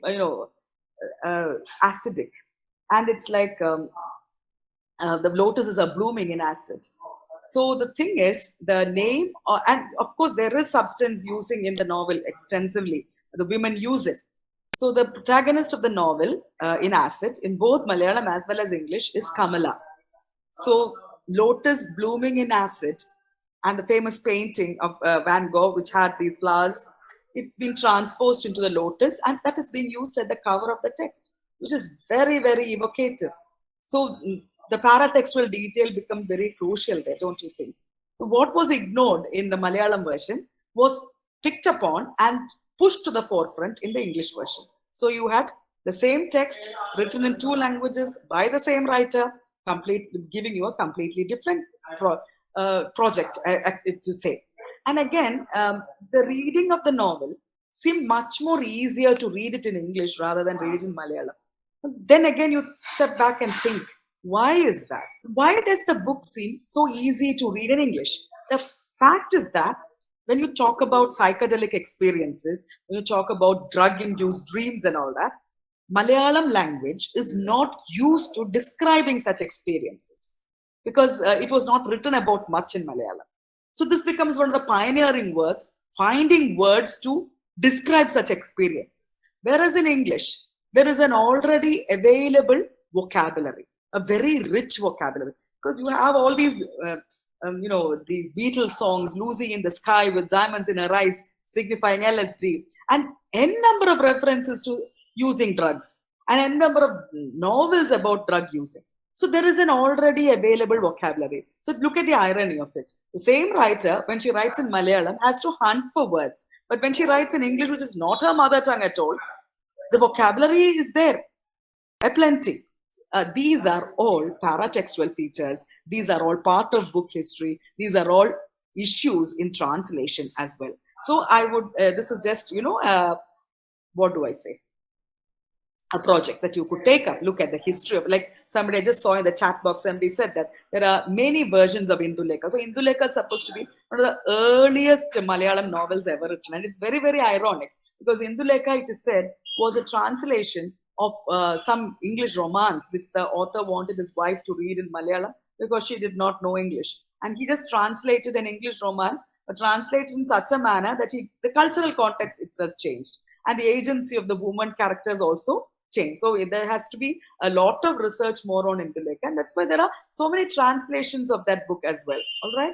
acidic, and it's like the lotuses are blooming in acid. So the thing is, the name, and of course there is substance using in the novel extensively. The women use it. So the protagonist of the novel in ASCENT, in both Malayalam as well as English, is Kamala. So lotus blooming in acid, and the famous painting of Van Gogh, which had these flowers, it's been transposed into the lotus, and that has been used at the cover of the text, which is very, very evocative. So the paratextual detail become very crucial there, don't you think? So what was ignored in the Malayalam version was picked upon and pushed to the forefront in the English version. So you had the same text written in two languages by the same writer, giving you a completely different project to say. And again, the reading of the novel seemed much more easier to read it in English rather than read it in Malayalam. Then again, you step back and think, why is that? Why does the book seem so easy to read in English? The fact is that when you talk about psychedelic experiences, when you talk about drug-induced dreams and all that, Malayalam language is not used to describing such experiences because it was not written about much in Malayalam. So this becomes one of the pioneering works, finding words to describe such experiences. Whereas in English, there is an already available vocabulary, a very rich vocabulary. Because you have all these, these Beatles songs, Lucy in the Sky with diamonds in her eyes, signifying LSD, and n number of references to using drugs, and n number of novels about drug using. So there is an already available vocabulary. So look at the irony of it. The same writer, when she writes in Malayalam, has to hunt for words. But when she writes in English, which is not her mother tongue at all, the vocabulary is there, aplenty. These are all paratextual features. These are all part of book history. These are all issues in translation as well. So I would, this is just, what do I say? A project that you could take up, look at the history of, like somebody I just saw in the chat box, somebody said that there are many versions of Indulekha. So Indulekha is supposed to be one of the earliest Malayalam novels ever written. And it's very, very ironic because Indulekha, it is said, was a translation of some English romance, which the author wanted his wife to read in Malayalam because she did not know English. And he just translated an English romance, but translated in such a manner that the cultural context itself changed. And the agency of the woman characters also change. So there has to be a lot of research more on Indulekha, and that's why there are so many translations of that book as well. All right.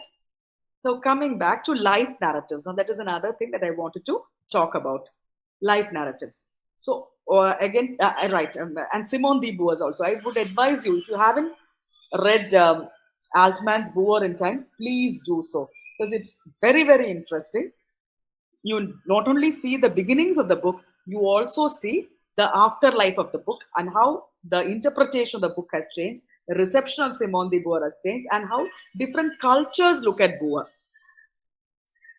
So coming back to life narratives, now that is another thing that I wanted to talk about. Life narratives. So again, right, and Simone de Beauvoir also. I would advise you, if you haven't read Altman's Beauvoir in Time, please do so because it's very, very interesting. You not only see the beginnings of the book, you also see the afterlife of the book and how the interpretation of the book has changed, the reception of Simone de Beauvoir has changed, and how different cultures look at Beauvoir.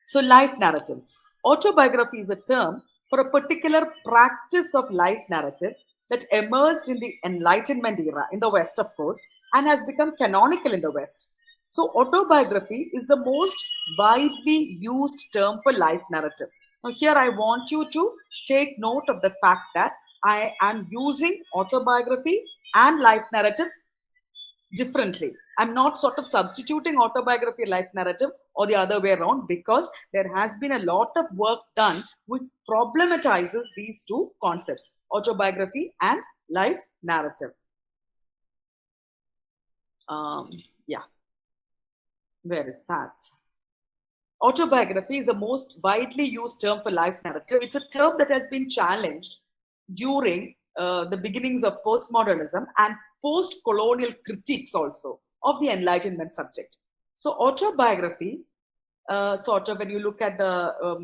So life narratives. Autobiography is a term for a particular practice of life narrative that emerged in the Enlightenment era in the West, of course, and has become canonical in the West. So autobiography is the most widely used term for life narrative. Now here I want you to take note of the fact that I am using autobiography and life narrative differently. I'm not sort of substituting autobiography, life narrative, or the other way around, because there has been a lot of work done which problematizes these two concepts, autobiography and life narrative. Yeah. Where is that? Autobiography is the most widely used term for life narrative. It's a term that has been challenged during the beginnings of postmodernism and post-colonial critiques also of the Enlightenment subject. So autobiography, sort of when you look at the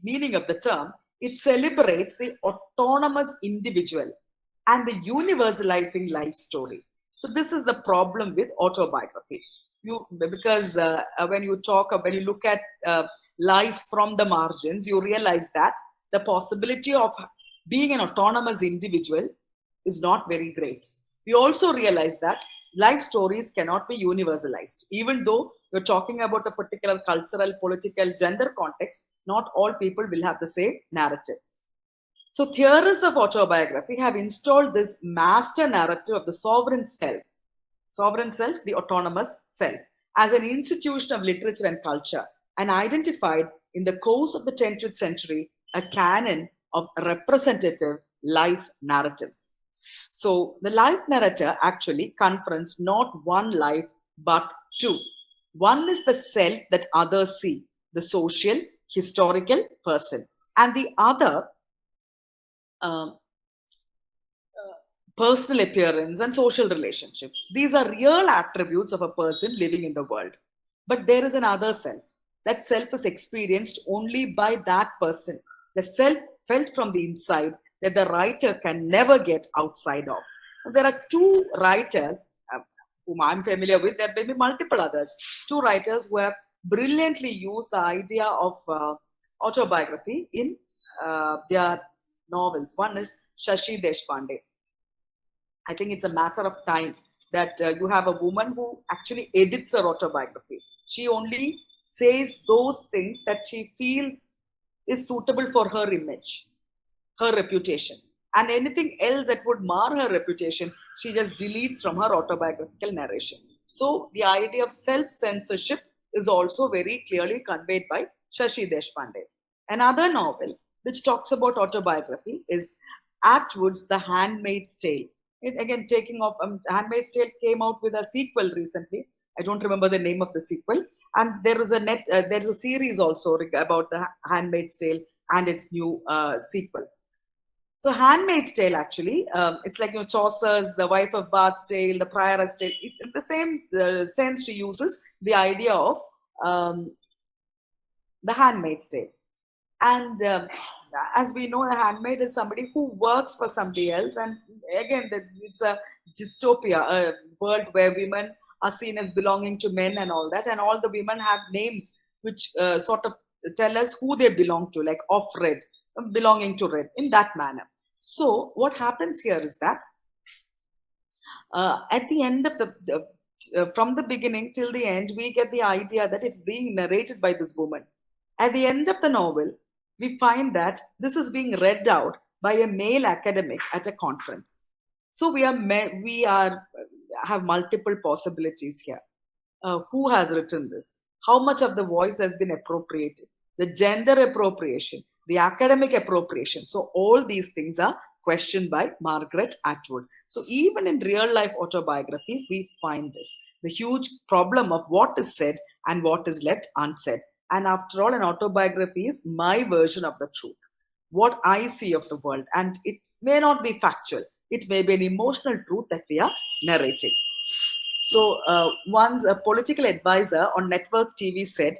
meaning of the term, it celebrates the autonomous individual and the universalizing life story. So this is the problem with autobiography. Because when you look at life from the margins, you realize that the possibility of being an autonomous individual is not very great. We also realize that life stories cannot be universalized. Even though you're talking about a particular cultural, political, gender context, not all people will have the same narrative. So theorists of autobiography have installed this master narrative of the sovereign self, the autonomous self, as an institution of literature and culture, and identified in the course of the 20th century a canon of representative life narratives. So the life narrator actually confronts not one life but two. One is the self that others see, the social, historical person, and the other, um, personal appearance and social relationship. These are real attributes of a person living in the world. But there is another self. That self is experienced only by that person. The self felt from the inside that the writer can never get outside of. There are two writers whom I'm familiar with. There may be multiple others. Two writers who have brilliantly used the idea of autobiography in their novels. One is Shashi Deshpande. I think it's a matter of time that you have a woman who actually edits her autobiography. She only says those things that she feels is suitable for her image, her reputation. And anything else that would mar her reputation, she just deletes from her autobiographical narration. So the idea of self censorship is also very clearly conveyed by Shashi Deshpande. Another novel which talks about autobiography is Atwood's The Handmaid's Tale. It, again, taking off, Handmaid's Tale came out with a sequel recently. I don't remember the name of the sequel. And there's a series also about the Handmaid's Tale and its new sequel. So Handmaid's Tale actually, it's like Chaucer's The Wife of Bath's Tale, The Prioress Tale. In the same sense, she uses the idea of um, the Handmaid's Tale. And as we know, a handmaid is somebody who works for somebody else. And again, it's a dystopia, a world where women are seen as belonging to men and all that. And all the women have names which sort of tell us who they belong to, like off red, belonging to red, in that manner. So what happens here is that at the end of from the beginning till the end, we get the idea that it's being narrated by this woman. At the end of the novel, we find that this is being read out by a male academic at a conference. So we are have multiple possibilities here. Who has written this? How much of the voice has been appropriated? The gender appropriation, the academic appropriation. So all these things are questioned by Margaret Atwood. So even in real life autobiographies, we find this, the huge problem of what is said and what is left unsaid. And after all, an autobiography is my version of the truth, what I see of the world. And it may not be factual, it may be an emotional truth that we are narrating. So, once a political advisor on network TV said,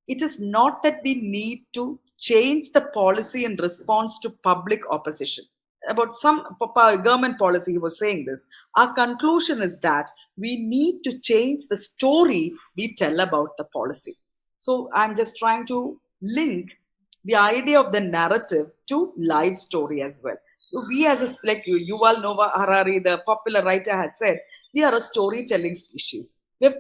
it is not that we need to change the policy in response to public opposition. About some government policy, he was saying this. Our conclusion is that we need to change the story we tell about the policy. So I'm just trying to link the idea of the narrative to life story as well. So we as a, like Yuval Noah Harari, the popular writer, has said, we are a storytelling species. We have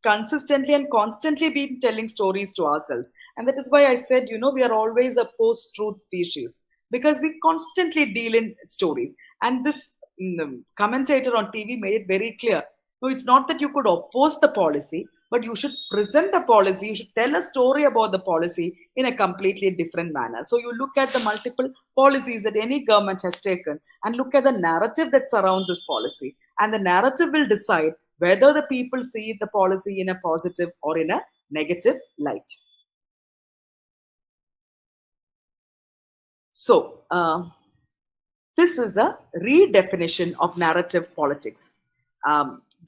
consistently and constantly been telling stories to ourselves. And that is why I said, we are always a post-truth species, because we constantly deal in stories. And this commentator on TV made it very clear. No, it's not that you could oppose the policy, but you should present the policy, you should tell a story about the policy in a completely different manner. So you look at the multiple policies that any government has taken and look at the narrative that surrounds this policy. And the narrative will decide whether the people see the policy in a positive or in a negative light. So, this is a redefinition of narrative politics.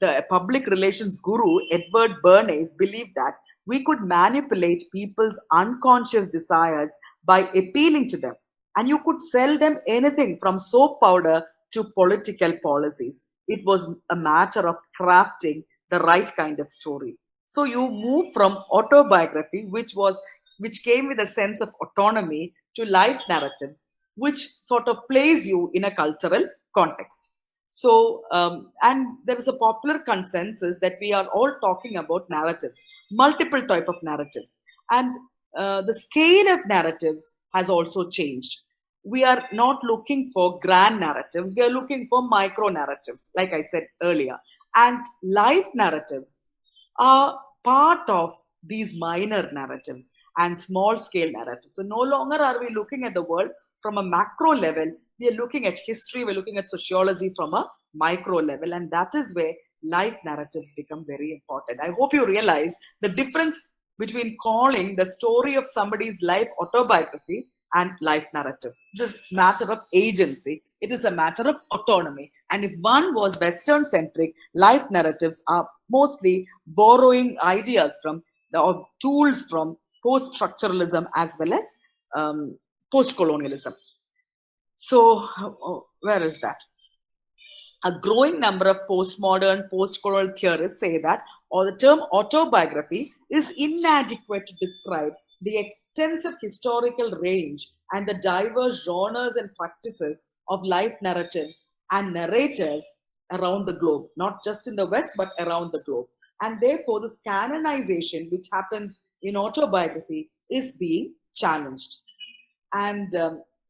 The public relations guru Edward Bernays believed that we could manipulate people's unconscious desires by appealing to them, and you could sell them anything from soap powder to political policies. It was a matter of crafting the right kind of story. So you move from autobiography, which came with a sense of autonomy, to life narratives, which sort of place you in a cultural context. So, and there is a popular consensus that we are all talking about narratives, multiple type of narratives, and the scale of narratives has also changed. We are not looking for grand narratives; we are looking for micro narratives, like I said earlier, and life narratives are part of these minor narratives and small scale narratives. So no longer are we looking at the world from a macro level, we are looking at history, we're looking at sociology from a micro level. And that is where life narratives become very important. I hope you realize the difference between calling the story of somebody's life autobiography and life narrative. This matter of agency. It is a matter of autonomy. And if one was Western centric, life narratives are mostly borrowing ideas from or tools from post structuralism as well as post colonialism. So, where is that? A growing number of postmodern, post-colonial theorists say that or the term autobiography is inadequate to describe the extensive historical range and the diverse genres and practices of life narratives and narrators around the globe, not just in the West, but around the globe. And therefore, this canonization, which happens in autobiography, is being challenged. And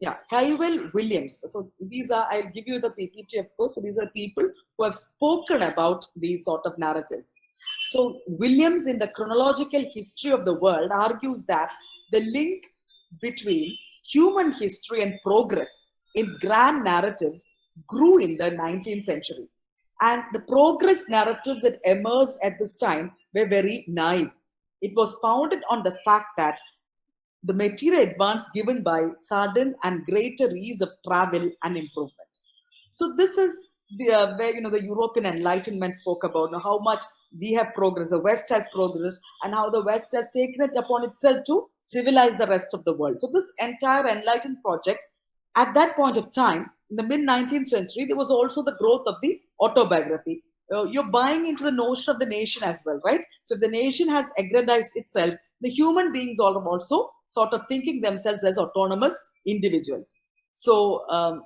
yeah, Hywell Williams. So these are, I'll give you the PPT, of course. So these are people who have spoken about these sort of narratives. So Williams, in the chronological history of the world, argues that the link between human history and progress in grand narratives grew in the 19th century. And the progress narratives that emerged at this time were very naive. It was founded on the fact that the material advance given by sudden and greater ease of travel and improvement. So this is the where the European Enlightenment spoke about how much we have progressed, the West has progressed, and how the West has taken it upon itself to civilize the rest of the world. So this entire Enlightened project, at that point of time, in the mid 19th century, there was also the growth of the autobiography. You're buying into the notion of the nation as well, right? So if the nation has aggrandized itself, the human beings are also sort of thinking themselves as autonomous individuals. So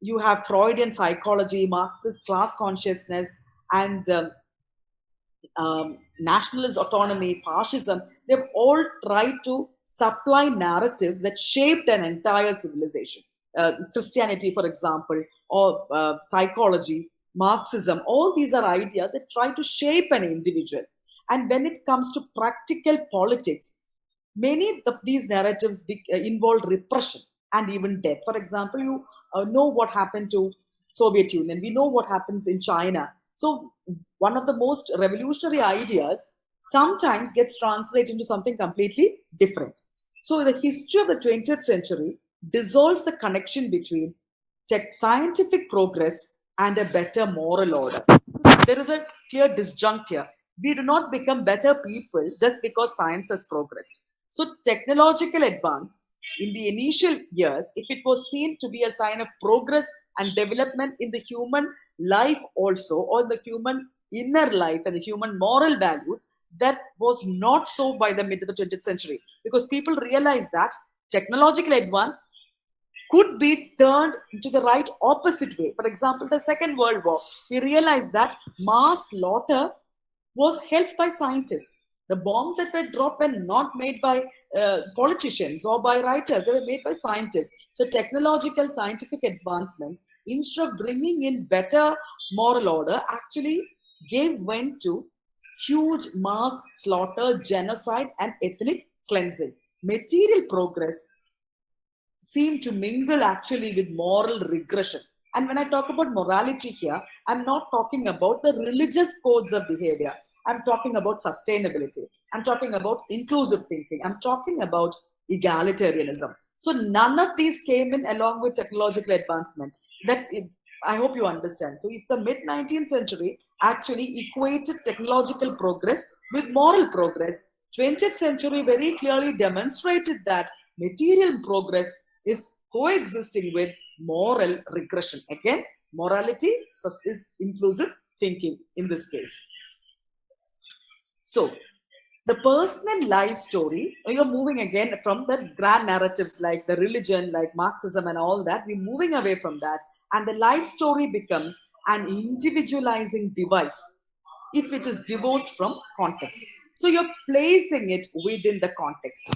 you have Freudian psychology, Marxist class consciousness, and nationalist autonomy, fascism. They've all tried to supply narratives that shaped an entire civilization. Christianity, for example, or psychology, Marxism, all these are ideas that try to shape an individual. And when it comes to practical politics, many of these narratives involve repression and even death. For example, you know what happened to Soviet Union. We know what happens in China. So one of the most revolutionary ideas sometimes gets translated into something completely different. So the history of the 20th century dissolves the connection between scientific progress and a better moral order. There is a clear disjunct here. We do not become better people just because science has progressed. So technological advance in the initial years, if it was seen to be a sign of progress and development in the human life also, or the human inner life and the human moral values, that was not so by the mid of the 20th century, because people realized that technological advance could be turned to the right opposite way. For example, the Second World War, we realized that mass slaughter was helped by scientists. The bombs that were dropped were not made by politicians or by writers, they were made by scientists. So technological scientific advancements, instead of bringing in better moral order, actually gave vent to huge mass slaughter, genocide, and ethnic cleansing. Material progress seem to mingle actually with moral regression. And when I talk about morality here, I'm not talking about the religious codes of behavior. I'm talking about sustainability. I'm talking about inclusive thinking. I'm talking about egalitarianism. So none of these came in along with technological advancement. I hope you understand. So if the mid 19th century actually equated technological progress with moral progress, 20th century very clearly demonstrated that material progress is coexisting with moral regression. Again, morality is inclusive thinking in this case. So, the personal life story, you're moving again from the grand narratives like the religion, like Marxism and all that. We're moving away from that. And the life story becomes an individualizing device if it is divorced from context. So, you're placing it within the context.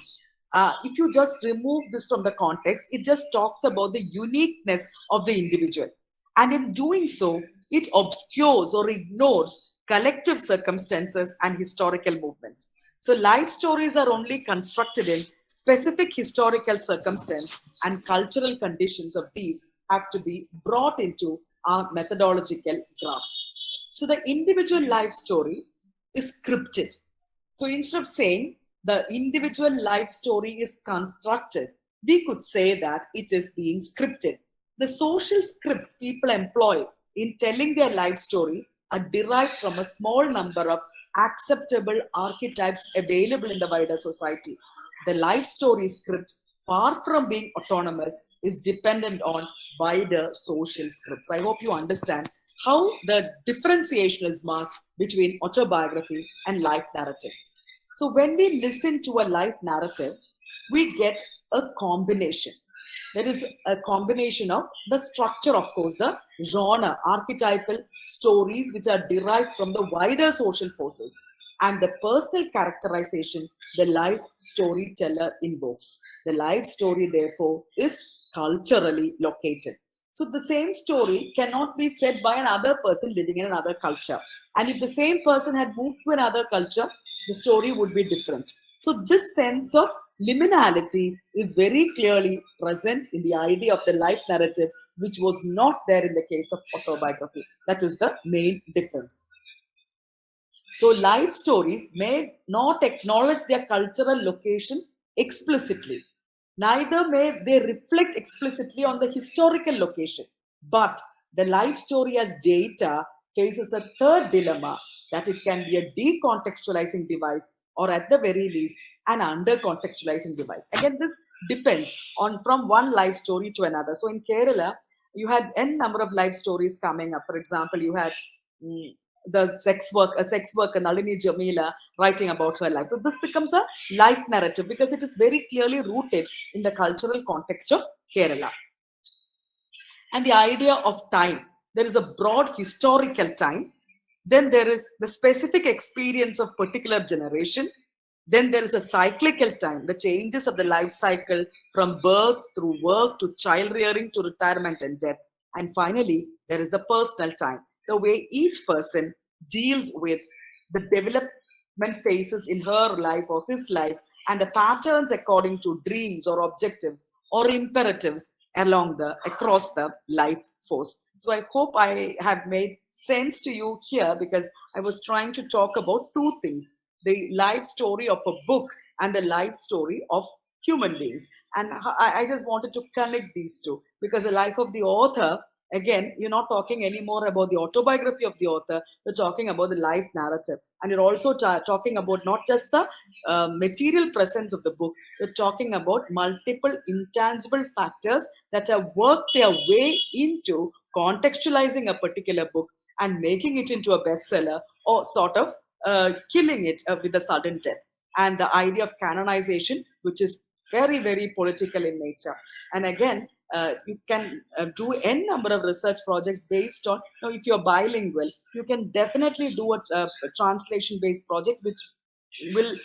If you just remove this from the context, it just talks about the uniqueness of the individual. And in doing so, it obscures or ignores collective circumstances and historical movements. So life stories are only constructed in specific historical circumstance, and cultural conditions of these have to be brought into our methodological grasp. So the individual life story is scripted. So instead of saying the individual life story is constructed, we could say that it is being scripted. The social scripts people employ in telling their life story are derived from a small number of acceptable archetypes available in the wider society. The life story script, far from being autonomous, is dependent on wider social scripts. I hope you understand how the differentiation is marked between autobiography and life narratives. So when we listen to a life narrative, we get a combination. There is a combination of the structure, of course, the genre, archetypal stories which are derived from the wider social forces, and the personal characterization the life storyteller invokes. The life story, therefore, is culturally located. So the same story cannot be said by another person living in another culture. And if the same person had moved to another culture, the story would be different. So this sense of liminality is very clearly present in the idea of the life narrative, which was not there in the case of autobiography. That is the main difference. So life stories may not acknowledge their cultural location explicitly. Neither may they reflect explicitly on the historical location. But the life story as data faces a third dilemma, that it can be a decontextualizing device or at the very least an under-contextualizing device. Again, this depends on from one life story to another. So in Kerala, you had n number of life stories coming up. For example, you had the sex worker Nalini Jamila writing about her life. So this becomes a life narrative because it is very clearly rooted in the cultural context of Kerala. And the idea of time. There is a broad historical time. Then there is the specific experience of particular generation. Then there is a cyclical time, the changes of the life cycle from birth through work to child rearing to retirement and death. And finally, there is the personal time, the way each person deals with the development phases in her life or his life and the patterns according to dreams or objectives or imperatives across the life force. So I hope I have made sense to you here because I was trying to talk about two things: the life story of a book and the life story of human beings. And I just wanted to connect these two because the life of the author, again, you're not talking anymore about the autobiography of the author, you're talking about the life narrative. And you're also talking about not just the material presence of the book, you're talking about multiple intangible factors that have worked their way into contextualizing a particular book and making it into a bestseller or sort of killing it with a sudden death. And the idea of canonization, which is very, very political in nature. And again, you can do n number of research projects based on, if you're bilingual, you can definitely do a translation based project, which will,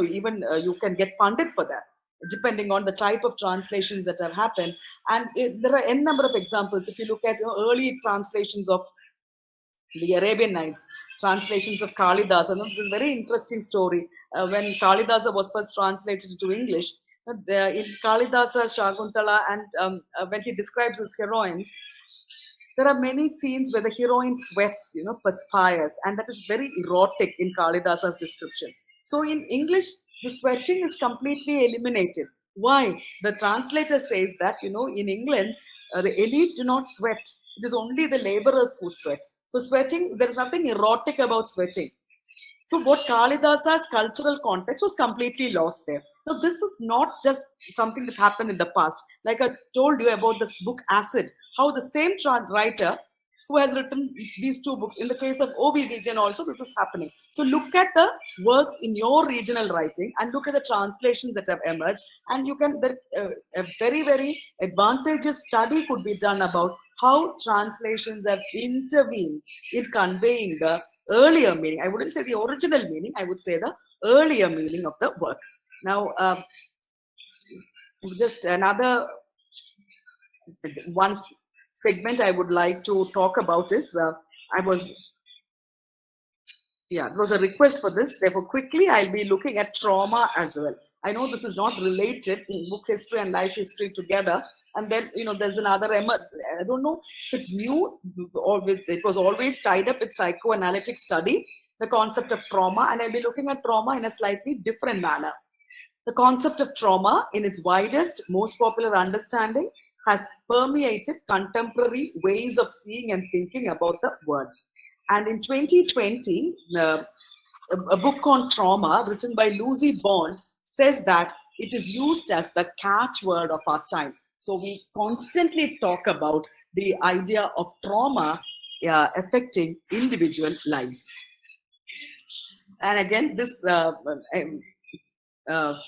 even you can get funded for that depending on the type of translations that have happened. And there are n number of examples. If you look at early translations of the Arabian Nights, translations of Kalidasa. And this very interesting story. When Kalidasa was first translated into English, in Kalidasa, Shakuntala, and when he describes his heroines, there are many scenes where the heroine sweats, perspires, and that is very erotic in Kalidasa's description. So in English, the sweating is completely eliminated. Why? The translator says that, in England, the elite do not sweat. It is only the laborers who sweat. So sweating, there is nothing erotic about sweating. So what Kalidasa's cultural context was completely lost there. Now this is not just something that happened in the past. Like I told you about this book Acid, how the same writer who has written these two books, in the case of O.V. Vijayan also this is happening. So look at the works in your regional writing and look at the translations that have emerged, and you can, a very, very advantageous study could be done about how translations have intervened in conveying the earlier meaning. I wouldn't say the original meaning, I would say the earlier meaning of the work. Now, just another one segment I would like to talk about is I was Yeah, it was a request for this. Therefore, quickly, I'll be looking at trauma as well. I know this is not related in book history and life history together. And then, there's another, I don't know if it's new or it was always tied up with psychoanalytic study, the concept of trauma. And I'll be looking at trauma in a slightly different manner. The concept of trauma, in its widest, most popular understanding, has permeated contemporary ways of seeing and thinking about the world. And in 2020, a book on trauma written by Lucy Bond says that it is used as the catchword of our time. So we constantly talk about the idea of trauma affecting individual lives. And again, this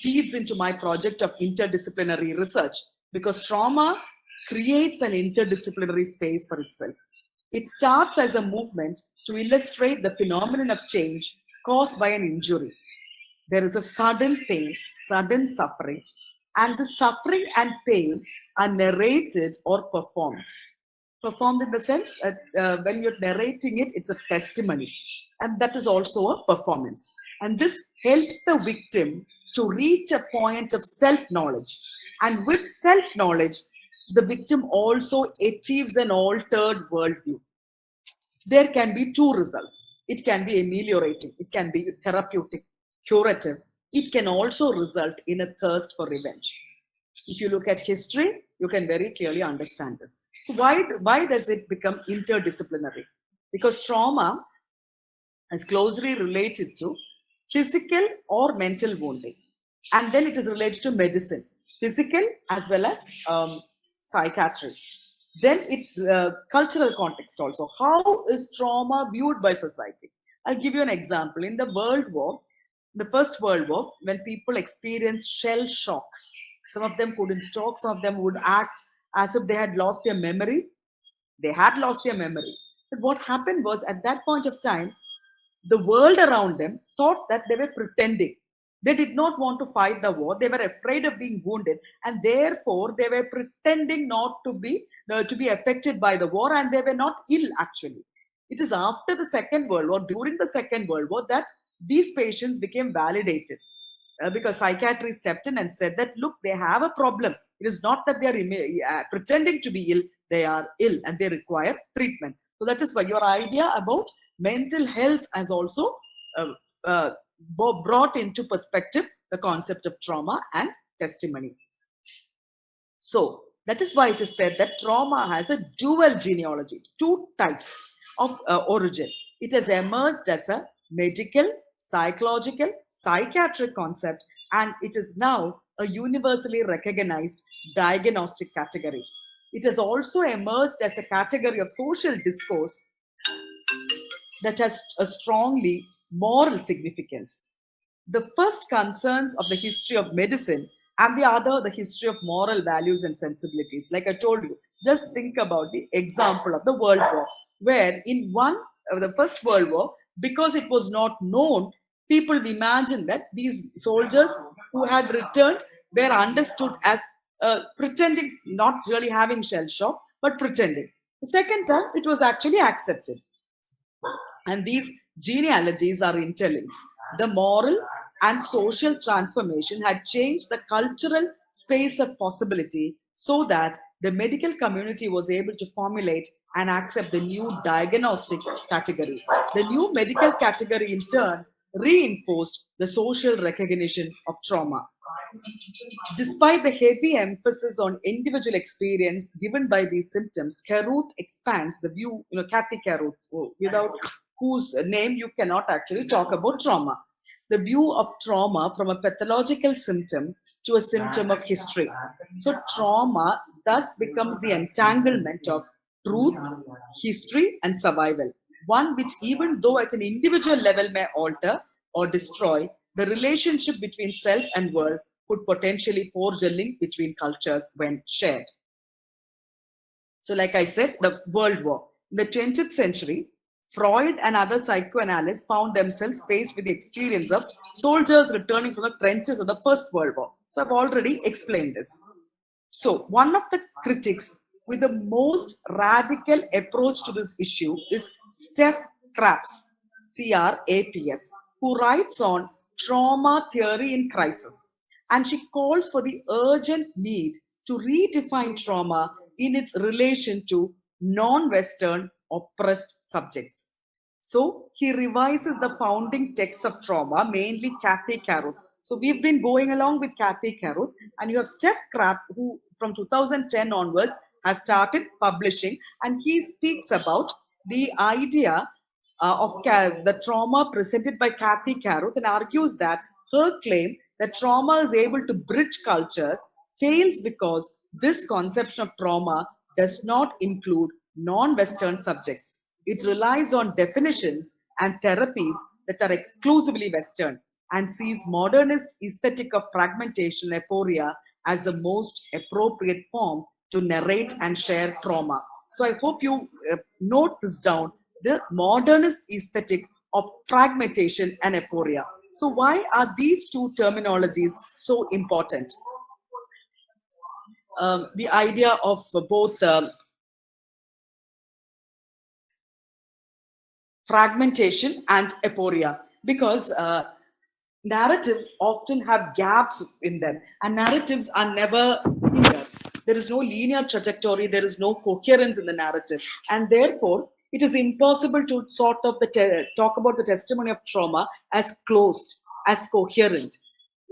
feeds into my project of interdisciplinary research, because trauma creates an interdisciplinary space for itself. It starts as a movement to illustrate the phenomenon of change caused by an injury. There is a sudden pain, sudden suffering, and the suffering and pain are narrated or performed. Performed in the sense that when you're narrating it, it's a testimony, and that is also a performance. And this helps the victim to reach a point of self-knowledge. And with self-knowledge, the victim also achieves an altered worldview. There can be two results. It can be ameliorating, it can be therapeutic, curative. It can also result in a thirst for revenge. If you look at history, you can very clearly understand this. So why does it become interdisciplinary? Because trauma is closely related to physical or mental wounding. And then it is related to medicine, physical as well as psychiatry. Then cultural context also. How is trauma viewed by society? I'll give you an example. In the World War, the First World War, when people experienced shell shock, some of them couldn't talk, some of them would act as if they had lost their memory. They had lost their memory. But what happened was, at that point of time, the world around them thought that they were pretending. They did not want to fight the war. They were afraid of being wounded, and therefore they were pretending not to be affected by the war, and they were not ill actually. It is after the Second World War, during the Second World War, that these patients became validated, because psychiatry stepped in and said that, look, they have a problem. It is not that they are pretending to be ill. They are ill and they require treatment. So that is why your idea about mental health has also brought into perspective the concept of trauma and testimony. So that is why it is said that trauma has a dual genealogy, two types of origin. It has emerged as a medical, psychological, psychiatric concept, and it is now a universally recognized diagnostic category. It has also emerged as a category of social discourse that has a strongly moral significance. The first concerns of the history of medicine, and the other the history of moral values and sensibilities. Like I told you, just think about the example of the World War, where in the First World War, because it was not known, people imagined that these soldiers who had returned were understood as pretending, not really having shell shock, but pretending. The second time, it was actually accepted. And these genealogies are interlinked. The moral and social transformation had changed the cultural space of possibility, so that the medical community was able to formulate and accept the new diagnostic category. The new medical category, in turn, reinforced the social recognition of trauma. Despite the heavy emphasis on individual experience given by these symptoms, Caruth expands the view, Kathy Caruth, without whose name you cannot actually talk about trauma. The view of trauma from a pathological symptom to a symptom of history. So trauma thus becomes the entanglement of truth, history, and survival. One which, even though at an individual level may alter or destroy, the relationship between self and world could potentially forge a link between cultures when shared. So, like I said, the World War. In the 20th century, Freud and other psychoanalysts found themselves faced with the experience of soldiers returning from the trenches of the First World War. So, I've already explained this. So, one of the critics with the most radical approach to this issue is Steph Krapps. CRAPS, who writes on trauma theory in crisis. And she calls for the urgent need to redefine trauma in its relation to non Western oppressed subjects. So he revises the founding texts of trauma, mainly Kathy Caruth. So we've been going along with Kathy Caruth, and you have Steph Krapp, who from 2010 onwards has started publishing, and he speaks about the idea the trauma presented by Kathy Caruth and argues that her claim that trauma is able to bridge cultures fails because this conception of trauma does not include non-Western subjects. It relies on definitions and therapies that are exclusively Western and sees modernist aesthetic of fragmentation aporia as the most appropriate form to narrate and share trauma. So I hope you note this down, the modernist aesthetic of fragmentation and aporia. So why are these two terminologies so important? The idea of both fragmentation and aporia, because narratives often have gaps in them, and narratives are never linear. There is no linear trajectory, there is no coherence in the narrative, and therefore it is impossible to sort of talk about the testimony of trauma as closed, as coherent.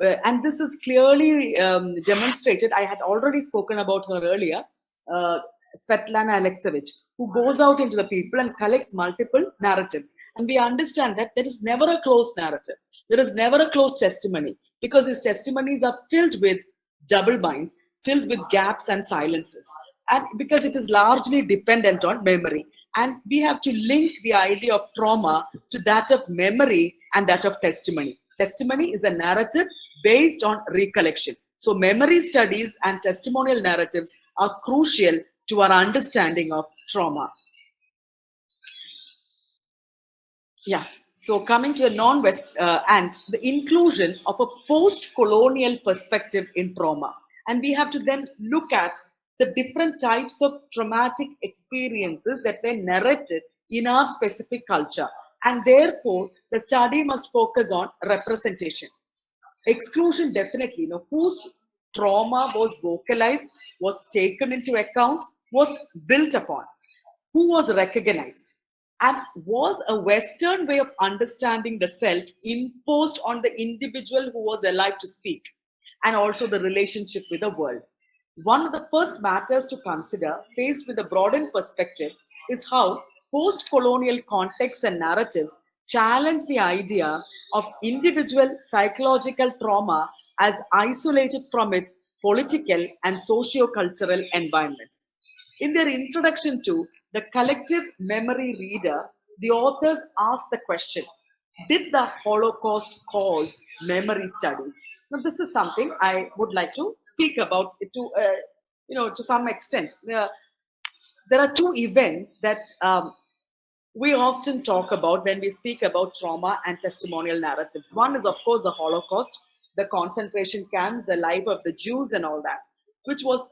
And this is clearly demonstrated. I had already spoken about her earlier, uh, Svetlana Alexievich, who goes out into the people and collects multiple narratives. And we understand that there is never a closed narrative. There is never a closed testimony, because these testimonies are filled with double binds, filled with gaps and silences. And because it is largely dependent on memory. And we have to link the idea of trauma to that of memory and that of testimony. Testimony is a narrative based on recollection. So memory studies and testimonial narratives are crucial to our understanding of trauma. Yeah. So coming to the non-West and the inclusion of a post-colonial perspective in trauma. And we have to then look at the different types of traumatic experiences that were narrated in our specific culture. And therefore, the study must focus on representation. Exclusion, definitely, whose trauma was vocalized, was taken into account, was built upon, who was recognized, and was a Western way of understanding the self imposed on the individual who was alive to speak, and also the relationship with the world. One of the first matters to consider, faced with a broadened perspective, is how post colonial contexts and narratives challenge the idea of individual psychological trauma as isolated from its political and socio cultural environments. In their introduction to The Collective Memory Reader, the authors ask the question, did the Holocaust cause memory studies? Now, this is something I would like to speak about to some extent. There are two events that we often talk about when we speak about trauma and testimonial narratives. One is, of course, the Holocaust, the concentration camps, the life of the Jews, and all that, which was,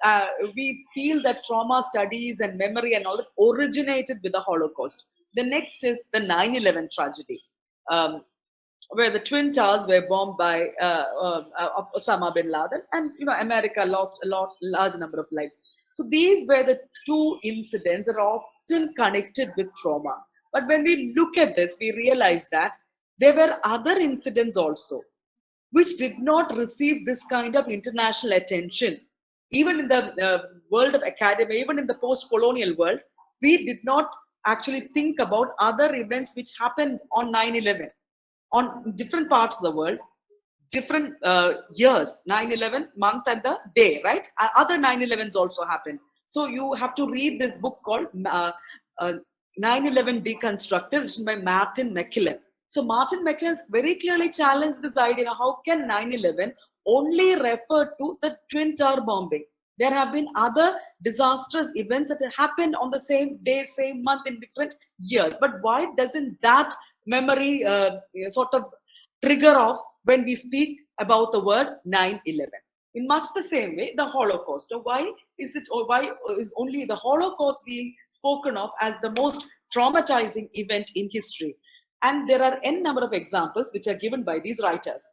we feel that trauma studies and memory and all that originated with the Holocaust. The next is the 9/11 tragedy, um, where the Twin Towers were bombed by Osama bin Laden, and America lost large number of lives. So these were the two incidents that are often connected with trauma. But when we look at this, we realize that there were other incidents also which did not receive this kind of international attention. Even in the world of academia, even in the post-colonial world, we did not actually think about other events which happened on 9/11 on different parts of the world, different years, 9/11 month and the day, right? Other 9/11s also happened. So you have to read this book called 9/11 Deconstructed, written by Martin McLuhan. So Martin McLuhan very clearly challenged this idea. How can 9/11 only refer to the Twin Tower bombing? There have been other disastrous events that have happened on the same day, same month in different years. But why doesn't that memory sort of trigger off when we speak about the word 9/11? In much the same way, the Holocaust. So why is only the Holocaust being spoken of as the most traumatizing event in history? And there are n number of examples which are given by these writers.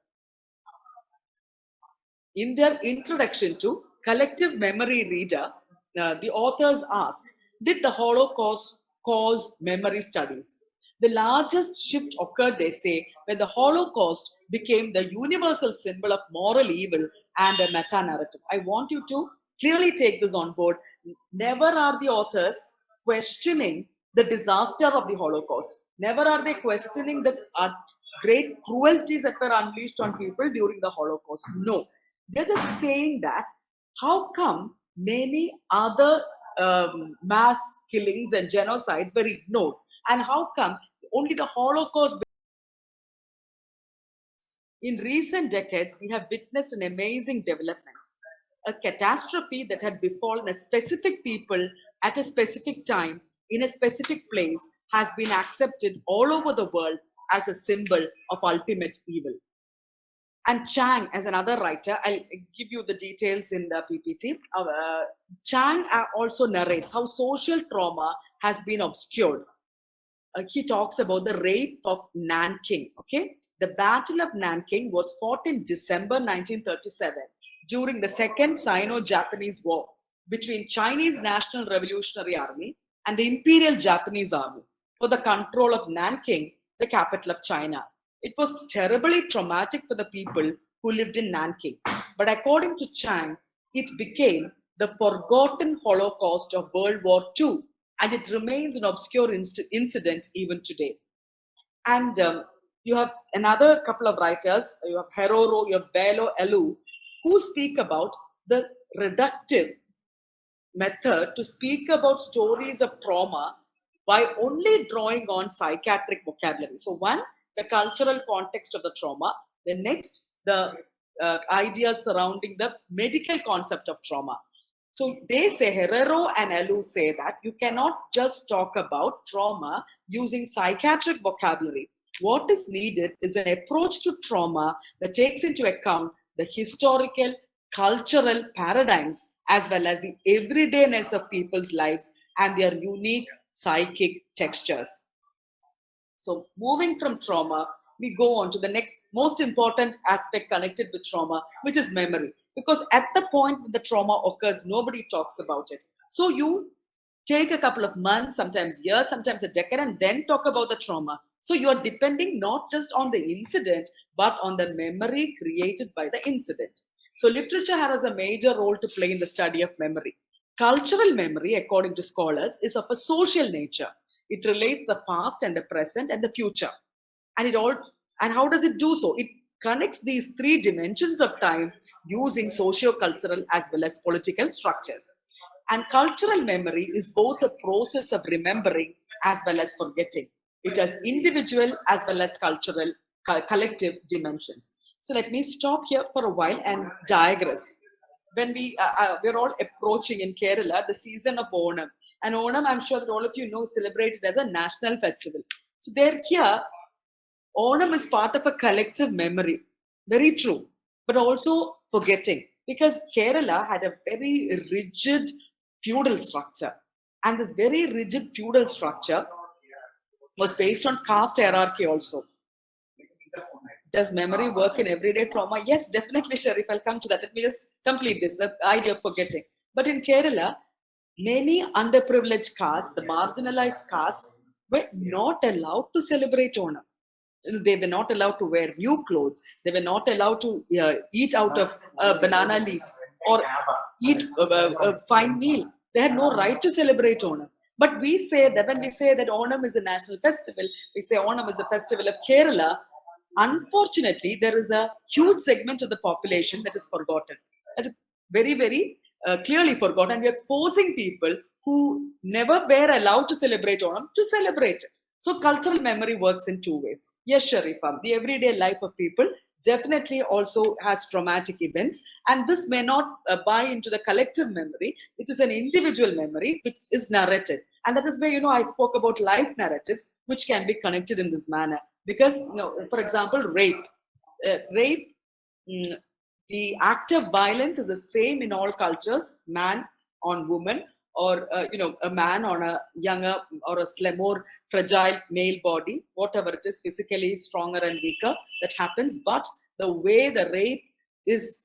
In their introduction to Collective Memory Reader, the authors ask, did the Holocaust cause memory studies? The largest shift occurred, they say, when the Holocaust became the universal symbol of moral evil and a meta-narrative. I want you to clearly take this on board. Never are the authors questioning the disaster of the Holocaust. Never are they questioning the great cruelties that were unleashed on people during the Holocaust. No, they're just saying that how come many other mass killings and genocides were ignored, and how come only the Holocaust? In recent decades, we have witnessed an amazing development. A catastrophe that had befallen a specific people at a specific time in a specific place has been accepted all over the world as a symbol of ultimate evil. And Chang, as another writer, I'll give you the details in the PPT. Chang also narrates how social trauma has been obscured. He talks about the rape of Nanking. Okay, the Battle of Nanking was fought in December 1937 during the Second Sino-Japanese War between Chinese National Revolutionary Army and the Imperial Japanese Army for the control of Nanking, the capital of China. It was terribly traumatic for the people who lived in Nanking. But according to Chang, it became the forgotten Holocaust of World War II, and it remains an obscure incident even today. And you have another couple of writers, you have Heroro, you have Bello Elu, who speak about the reductive method to speak about stories of trauma by only drawing on psychiatric vocabulary. So one, the cultural context of the trauma. The next, the ideas surrounding the medical concept of trauma. So they say, Herrero and Elu say that you cannot just talk about trauma using psychiatric vocabulary. What is needed is an approach to trauma that takes into account the historical, cultural paradigms as well as the everydayness of people's lives and their unique psychic textures. So moving from trauma, we go on to the next most important aspect connected with trauma, which is memory. Because at the point when the trauma occurs, nobody talks about it. So you take a couple of months, sometimes years, sometimes a decade, and then talk about the trauma. So you are depending not just on the incident, but on the memory created by the incident. So literature has a major role to play in the study of memory. Cultural memory, according to scholars, is of a social nature. It relates the past and the present and the future. And how does it do so? It connects these three dimensions of time using socio-cultural as well as political structures. And cultural memory is both a process of remembering as well as forgetting. It has individual as well as cultural, collective dimensions. So let me stop here for a while and digress. When we're all approaching in Kerala the season of Onam. And Onam, I'm sure that all of you know, is celebrated as a national festival. So there here, Onam is part of a collective memory. Very true. But also forgetting. Because Kerala had a very rigid feudal structure. And this very rigid feudal structure was based on caste hierarchy also. Does memory work in everyday trauma? Yes, definitely, Sharif. I'll come to that. Let me just complete this, the idea of forgetting. But in Kerala, many underprivileged castes, the marginalized castes, were not allowed to celebrate Onam. They were not allowed to wear new clothes. They were not allowed to eat out of a banana leaf or eat a fine meal. They had no right to celebrate Onam. But we say that when we say that Onam is a national festival, we say Onam is the festival of Kerala. Unfortunately, there is a huge segment of the population that is forgotten. That is very, very clearly forgotten. And we are forcing people who never were allowed to celebrate Onam to celebrate it. So cultural memory works in two ways. Yes, Sharifah, the everyday life of people definitely also has traumatic events, and this may not buy into the collective memory. It is an individual memory which is narrated, and that is where I spoke about life narratives which can be connected in this manner. Because for example, rape, the act of violence is the same in all cultures, man on woman, or a man on a younger or a more fragile male body, whatever it is, physically stronger and weaker, that happens. But the way the rape is,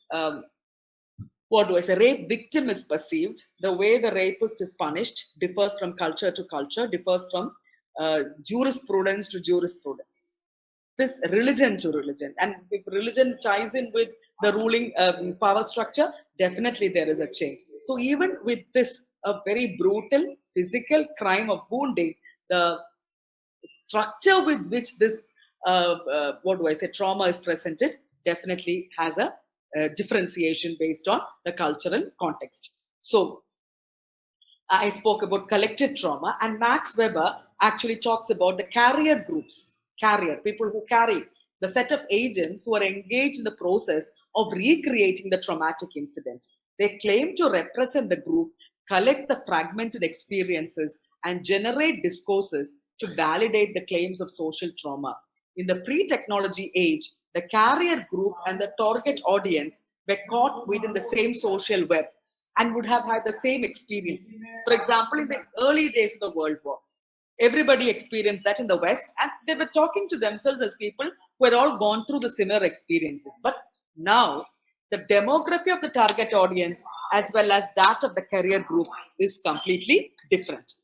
what do I say, rape victim is perceived, the way the rapist is punished differs from culture to culture, differs from jurisprudence to jurisprudence, this religion to religion. And if religion ties in with the ruling power structure, definitely there is a change. So even with this, a very brutal physical crime of wounding, the structure with which this, what do I say, trauma is presented, definitely has a differentiation based on the cultural context. So I spoke about collective trauma, and Max Weber actually talks about the carrier groups, people who carry the set of agents who are engaged in the process of recreating the traumatic incident. They claim to represent the group, collect the fragmented experiences, and generate discourses to validate the claims of social trauma. In the pre-technology age, the carrier group and the target audience were caught within the same social web and would have had the same experiences. For example, in the early days of the World War, everybody experienced that in the West, and they were talking to themselves as people who had all gone through the similar experiences. But now, the demography of the target audience as well as that of the carrier group is completely different.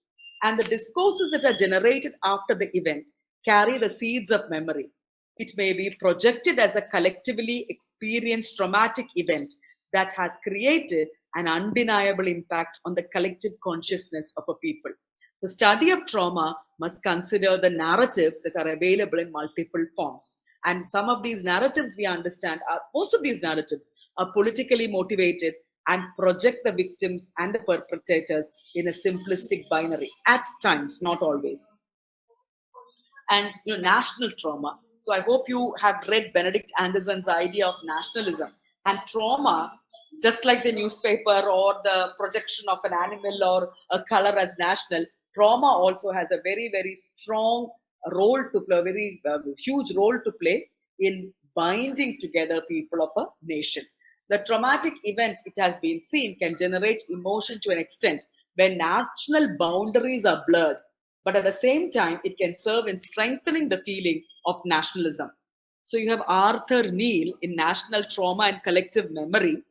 And the discourses that are generated after the event carry the seeds of memory. It may be projected as a collectively experienced traumatic event that has created an undeniable impact on the collective consciousness of a people. The study of trauma must consider the narratives that are available in multiple forms. And some of these narratives we understand are, most of these narratives are politically motivated and project the victims and the perpetrators in a simplistic binary at times, not always. And national trauma. So I hope you have read Benedict Anderson's idea of nationalism. And trauma, just like the newspaper or the projection of an animal or a color as national, trauma also has a very, very strong role to play, a very huge role to play in binding together people of a nation. The traumatic event, it has been seen, can generate emotion to an extent when national boundaries are blurred. But at the same time, it can serve in strengthening the feeling of nationalism. So you have Arthur Neal in National Trauma and Collective Memory.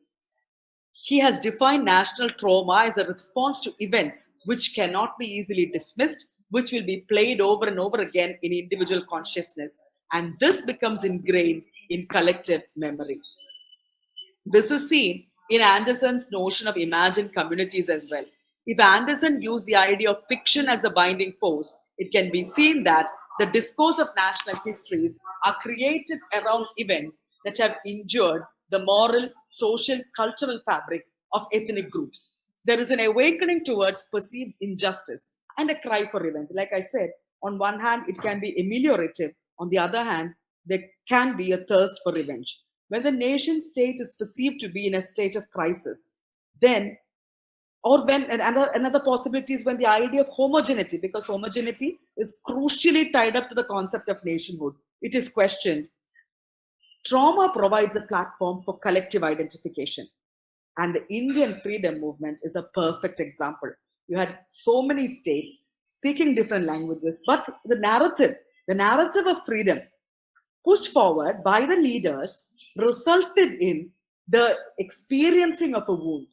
He has defined national trauma as a response to events which cannot be easily dismissed, which will be played over and over again in individual consciousness. And this becomes ingrained in collective memory. This is seen in Anderson's notion of imagined communities as well. If Anderson used the idea of fiction as a binding force, it can be seen that the discourse of national histories are created around events that have injured the moral, social, cultural fabric of ethnic groups. There is an awakening towards perceived injustice and a cry for revenge. Like I said, on one hand, it can be ameliorative. On the other hand, there can be a thirst for revenge. When the nation state is perceived to be in a state of crisis, then, or when another possibility is when the idea of homogeneity, because homogeneity is crucially tied up to the concept of nationhood, it is questioned. Trauma provides a platform for collective identification. And the Indian freedom movement is a perfect example. You had so many states speaking different languages, but the narrative of freedom pushed forward by the leaders resulted in the experiencing of a wound,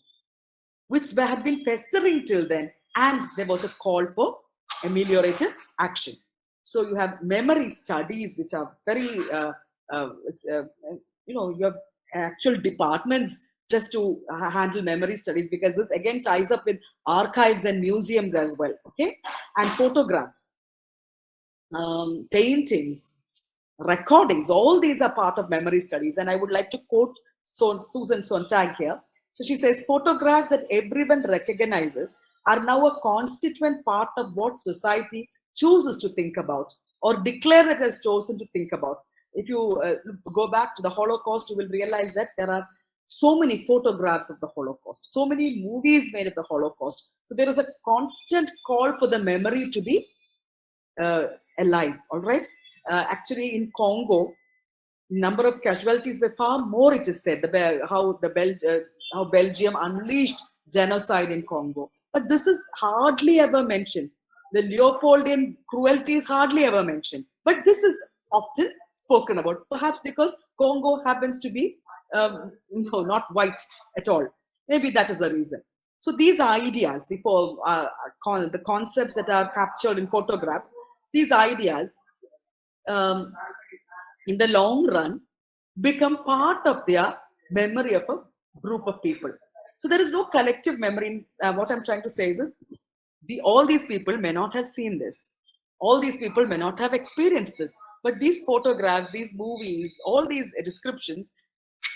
which had been festering till then, and there was a call for ameliorative action. So you have memory studies, which are very, you have actual departments just to handle memory studies, because this again ties up with archives and museums as well, okay? And photographs, paintings, recordings, all these are part of memory studies. And I would like to quote Susan Sontag here. So she says, photographs that everyone recognizes are now a constituent part of what society chooses to think about or declare that it has chosen to think about. If you go back to the Holocaust, you will realize that there are so many photographs of the Holocaust, so many movies made of the Holocaust. So there is a constant call for the memory to be alive, all right? Actually, in Congo, number of casualties were far more, it is said, how Belgium unleashed genocide in Congo. But this is hardly ever mentioned. The Leopoldian cruelty is hardly ever mentioned. But this is often spoken about, perhaps because Congo happens to be no, not white at all. Maybe that is the reason. So these ideas, the concepts that are captured in photographs, these ideas, um, in the long run, become part of their memory of a group of people. So there is no collective memory. What I'm trying to say is this, all these people may not have seen this. All these people may not have experienced this. But these photographs, these movies, all these descriptions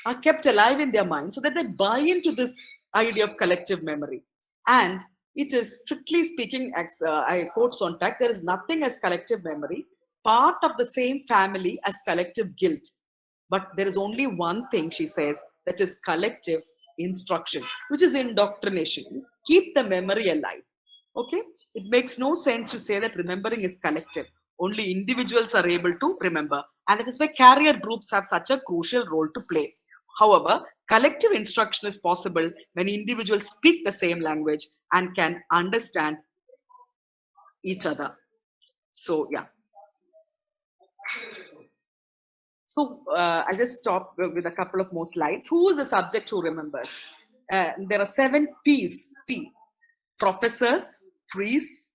are kept alive in their mind so that they buy into this idea of collective memory. And it is, strictly speaking, I quote Sontag, there is nothing as collective memory, part of the same family as collective guilt. But there is only one thing, she says, that is collective instruction, which is indoctrination. Keep the memory alive. Okay? It makes no sense to say that remembering is collective. Only individuals are able to remember. And that is why carrier groups have such a crucial role to play. However, collective instruction is possible when individuals speak the same language and can understand each other. So, yeah. So, I'll just stop with a couple of more slides. Who is the subject who remembers? There are 7 P's. P. Professors, priests,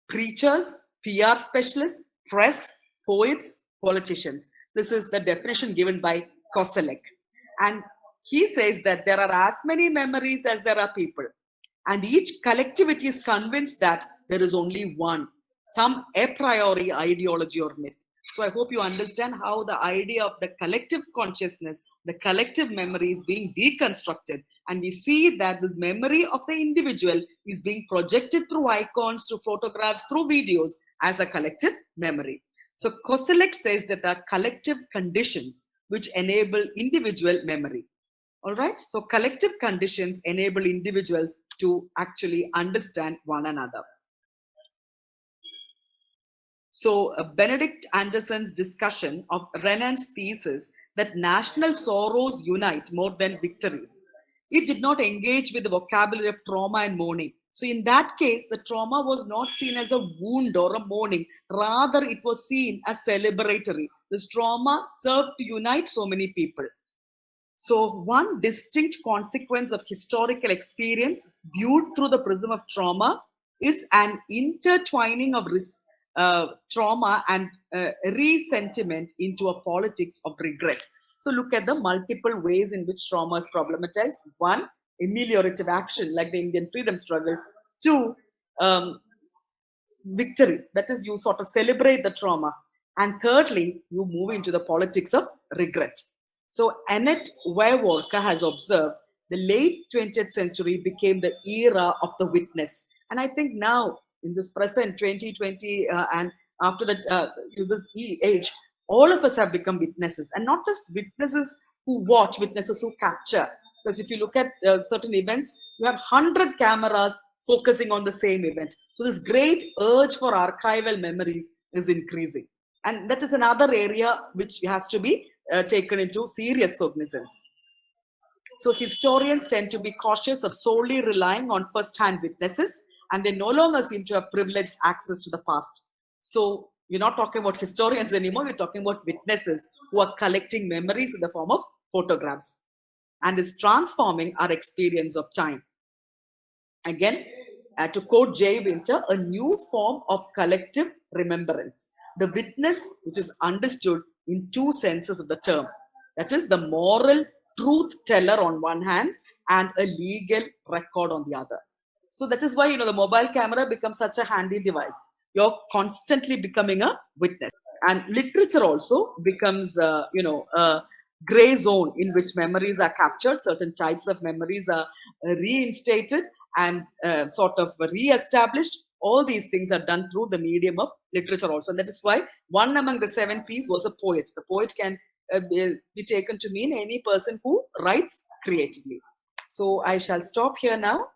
preachers, PR specialists, press, poets, politicians. This is the definition given by Koselleck. And he says that there are as many memories as there are people. And each collectivity is convinced that there is only one, some a priori ideology or myth. So I hope you understand how the idea of the collective consciousness, the collective memory is being deconstructed. And we see that this memory of the individual is being projected through icons, through photographs, through videos as a collective memory. So Koselleck says that there are collective conditions which enable individual memory. All right. So collective conditions enable individuals to actually understand one another. So Benedict Anderson's discussion of Renan's thesis that national sorrows unite more than victories. It did not engage with the vocabulary of trauma and mourning. So in that case, the trauma was not seen as a wound or a mourning. Rather, it was seen as celebratory. This trauma served to unite so many people. So one distinct consequence of historical experience viewed through the prism of trauma is an intertwining of trauma and resentiment into a politics of regret. So look at the multiple ways in which trauma is problematized. 1, ameliorative action like the Indian freedom struggle. 2, victory, that is, you sort of celebrate the trauma. And thirdly, you move into the politics of regret. So Annette Weirwolke has observed the late 20th century became the era of the witness. And I think now, in this present 2020 and after that, this age, all of us have become witnesses, and not just witnesses who watch, witnesses who capture. Because if you look at certain events, you have 100 cameras focusing on the same event. So this great urge for archival memories is increasing. And that is another area which has to be taken into serious cognizance. So historians tend to be cautious of solely relying on first-hand witnesses, and they no longer seem to have privileged access to the past. So we're not talking about historians anymore, we're talking about witnesses who are collecting memories in the form of photographs, and is transforming our experience of time. Again, to quote J. Winter, a new form of collective remembrance. The witness, which is understood in 2 senses of the term. That is, the moral truth teller on one hand and a legal record on the other. So that is why, the mobile camera becomes such a handy device. You're constantly becoming a witness. And literature also becomes, a gray zone in which memories are captured. Certain types of memories are reinstated and sort of re-established. All these things are done through the medium of literature also. And that is why one among the 7 P's was a poet. The poet can be taken to mean any person who writes creatively. So I shall stop here now.